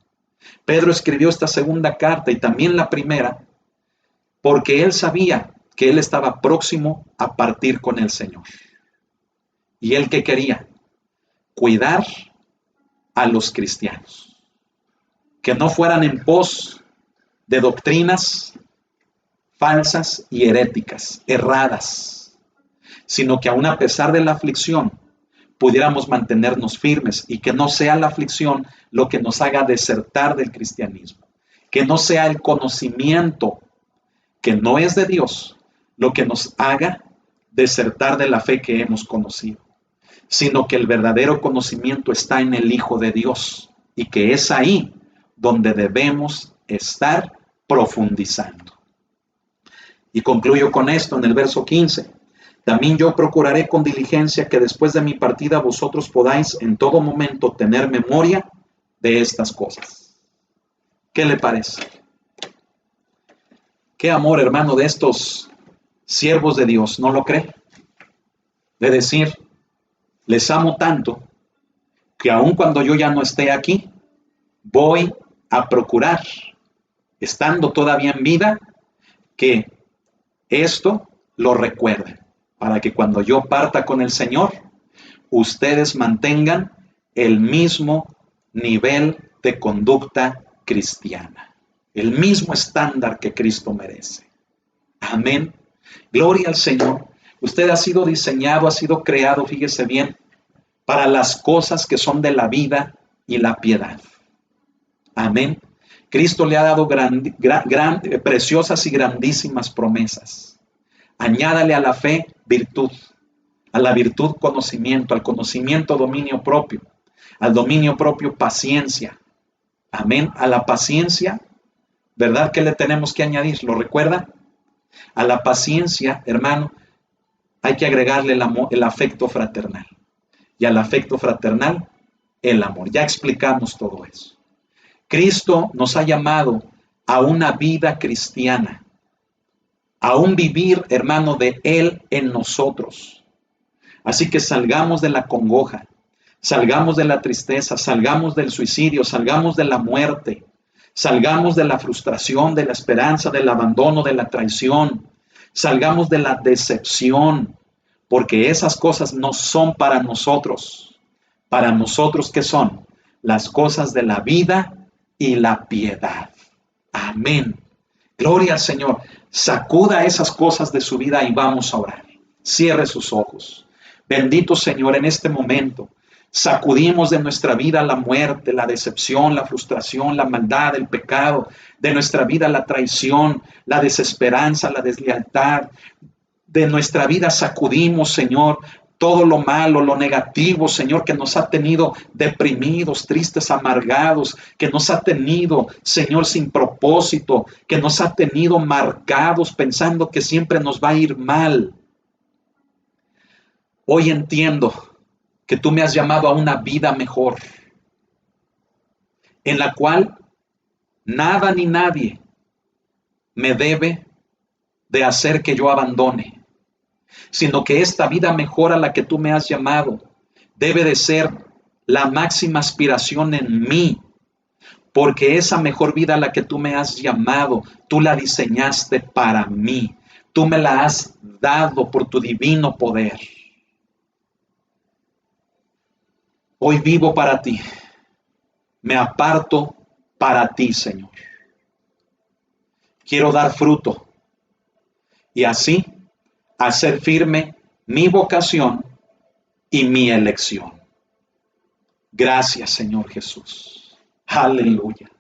Pedro escribió esta segunda carta y también la primera, porque él sabía que él estaba próximo a partir con el Señor. ¿Y él qué quería? Cuidar a los cristianos. Que no fueran en pos de doctrinas falsas y heréticas, erradas, sino que aún a pesar de la aflicción, pudiéramos mantenernos firmes y que no sea la aflicción lo que nos haga desertar del cristianismo, que no sea el conocimiento que no es de Dios lo que nos haga desertar de la fe que hemos conocido, sino que el verdadero conocimiento está en el Hijo de Dios y que es ahí donde debemos estar profundizando. Y concluyo con esto en el verso 15. También yo procuraré con diligencia que después de mi partida vosotros podáis en todo momento tener memoria de estas cosas. ¿Qué le parece? Qué amor, hermano, de estos siervos de Dios, ¿no lo cree? De decir, les amo tanto que aun cuando yo ya no esté aquí, voy a procurar, estando todavía en vida, que esto lo recuerden, para que cuando yo parta con el Señor, ustedes mantengan el mismo nivel de conducta cristiana, el mismo estándar que Cristo merece. Amén. Gloria al Señor. Usted ha sido diseñado, ha sido creado, fíjese bien, para las cosas que son de la vida y la piedad. Amén. Cristo le ha dado preciosas y grandísimas promesas. Añádale a la fe virtud, a la virtud conocimiento, al conocimiento dominio propio, al dominio propio paciencia. Amén. A la paciencia, ¿verdad que le tenemos que añadir? ¿Lo recuerda? A la paciencia, hermano, hay que agregarle el afecto fraternal. Y al afecto fraternal, el amor. Ya explicamos todo eso. Cristo nos ha llamado a una vida cristiana, a un vivir, hermano, de Él en nosotros. Así que salgamos de la congoja, salgamos de la tristeza, salgamos del suicidio, salgamos de la muerte, salgamos de la frustración, de la esperanza, del abandono, de la traición, salgamos de la decepción, porque esas cosas no son para nosotros. Para nosotros, ¿qué son? Las cosas de la vida y la piedad. Amén. Gloria al Señor. Sacuda esas cosas de su vida y vamos a orar. Cierre sus ojos. Bendito Señor, en este momento sacudimos de nuestra vida la muerte, la decepción, la frustración, la maldad, el pecado, de nuestra vida la traición, la desesperanza, la deslealtad. De nuestra vida sacudimos, Señor, todo lo malo, lo negativo, Señor, que nos ha tenido deprimidos, tristes, amargados, que nos ha tenido, Señor, sin propósito, que nos ha tenido marcados pensando que siempre nos va a ir mal. Hoy entiendo que tú me has llamado a una vida mejor, en la cual nada ni nadie me debe de hacer que yo abandone, sino que esta vida mejor a la que tú me has llamado debe de ser la máxima aspiración en mí, porque esa mejor vida a la que tú me has llamado, tú la diseñaste para mí, tú me la has dado por tu divino poder. Hoy vivo para ti, me aparto para ti, Señor. Quiero dar fruto y así hacer firme mi vocación y mi elección. Gracias, Señor Jesús. Aleluya.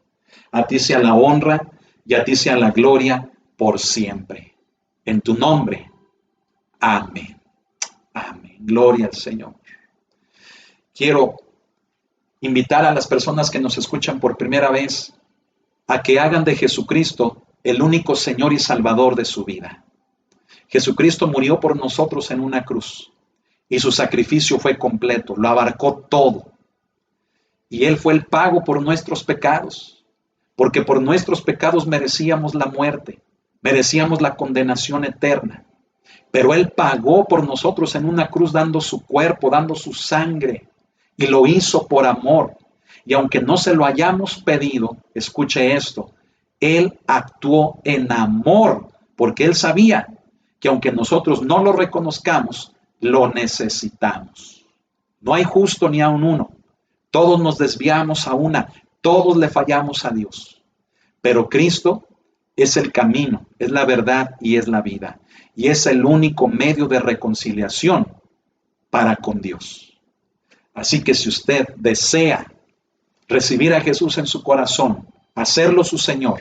A ti sea la honra y a ti sea la gloria por siempre. En tu nombre. Amén. Amén. Gloria al Señor. Quiero invitar a las personas que nos escuchan por primera vez a que hagan de Jesucristo el único Señor y Salvador de su vida. Jesucristo murió por nosotros en una cruz y su sacrificio fue completo, lo abarcó todo. Y Él fue el pago por nuestros pecados, porque por nuestros pecados merecíamos la muerte, merecíamos la condenación eterna. Pero Él pagó por nosotros en una cruz dando su cuerpo, dando su sangre, y lo hizo por amor. Y aunque no se lo hayamos pedido, escuche esto, Él actuó en amor, porque Él sabía que aunque nosotros no lo reconozcamos, lo necesitamos. No hay justo ni aun uno. Todos nos desviamos a una, todos le fallamos a Dios. Pero Cristo es el camino, es la verdad y es la vida. Y es el único medio de reconciliación para con Dios. Así que si usted desea recibir a Jesús en su corazón, hacerlo su Señor,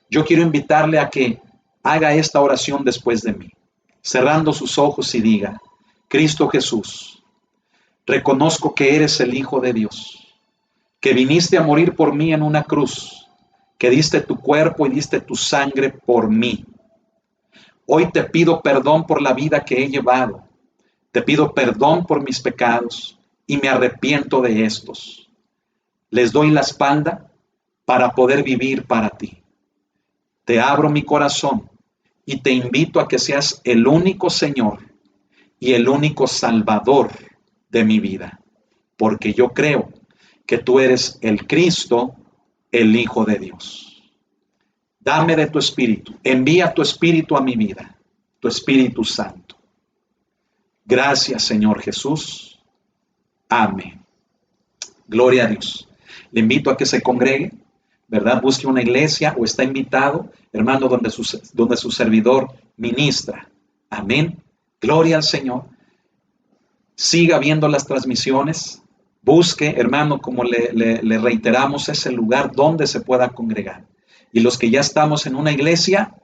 yo quiero invitarle a que haga esta oración después de mí, cerrando sus ojos y diga: Cristo Jesús, reconozco que eres el Hijo de Dios, que viniste a morir por mí en una cruz, que diste tu cuerpo y diste tu sangre por mí. Hoy te pido perdón por la vida que he llevado. Te pido perdón por mis pecados y me arrepiento de estos. Les doy la espalda para poder vivir para ti. Te abro mi corazón y te invito a que seas el único Señor y el único Salvador de mi vida, porque yo creo que tú eres el Cristo, el Hijo de Dios. Dame de tu Espíritu, envía tu Espíritu a mi vida, tu Espíritu Santo. Gracias, Señor Jesús. Amén. Gloria a Dios. Le invito a que se congregue, ¿verdad? Busque una iglesia o está invitado, hermano, donde su servidor ministra. Amén. Gloria al Señor. Siga viendo las transmisiones. Busque, hermano, como le reiteramos, ese lugar donde se pueda congregar. Y los que ya estamos en una iglesia,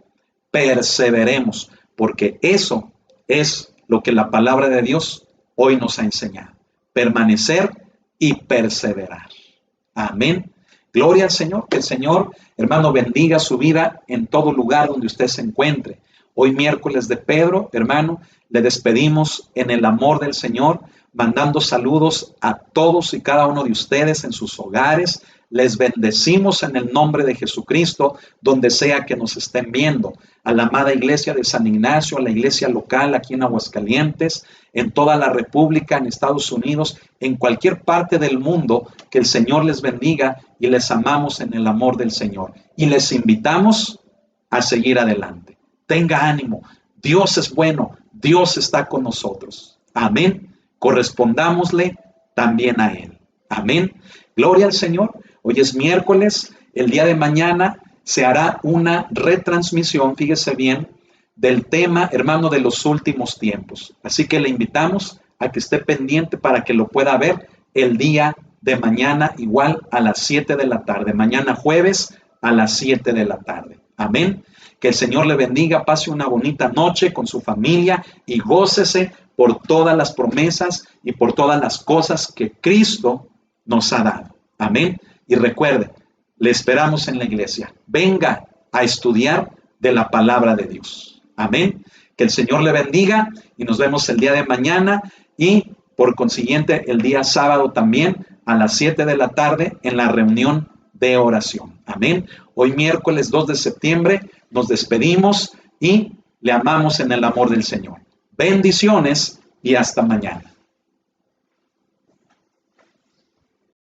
perseveremos, porque eso es lo que la palabra de Dios hoy nos ha enseñado. Permanecer y perseverar. Amén. Gloria al Señor. Que el Señor, hermano, bendiga su vida en todo lugar donde usted se encuentre. Hoy miércoles de Pedro, hermano, le despedimos en el amor del Señor, mandando saludos a todos y cada uno de ustedes en sus hogares. Les bendecimos en el nombre de Jesucristo, donde sea que nos estén viendo. A la amada iglesia de San Ignacio, a la iglesia local aquí en Aguascalientes, en toda la República, en Estados Unidos, en cualquier parte del mundo, que el Señor les bendiga y les amamos en el amor del Señor. Y les invitamos a seguir adelante. Tenga ánimo. Dios es bueno. Dios está con nosotros. Amén. Correspondámosle también a Él. Amén. Gloria al Señor. Hoy es miércoles. El día de mañana se hará una retransmisión, fíjese bien, del tema, hermano, de los últimos tiempos. Así que le invitamos a que esté pendiente para que lo pueda ver el día de mañana, igual a las 7 de la tarde. Mañana jueves a las 7 de la tarde. Amén. Que el Señor le bendiga, pase una bonita noche con su familia y gócese por todas las promesas y por todas las cosas que Cristo nos ha dado. Amén. Y recuerde, le esperamos en la iglesia. Venga a estudiar de la palabra de Dios. Amén. Que el Señor le bendiga y nos vemos el día de mañana y por consiguiente el día sábado también a las 7 de la tarde en la reunión de oración. Amén. Hoy miércoles 2 de septiembre nos despedimos y le amamos en el amor del Señor. Bendiciones y hasta mañana.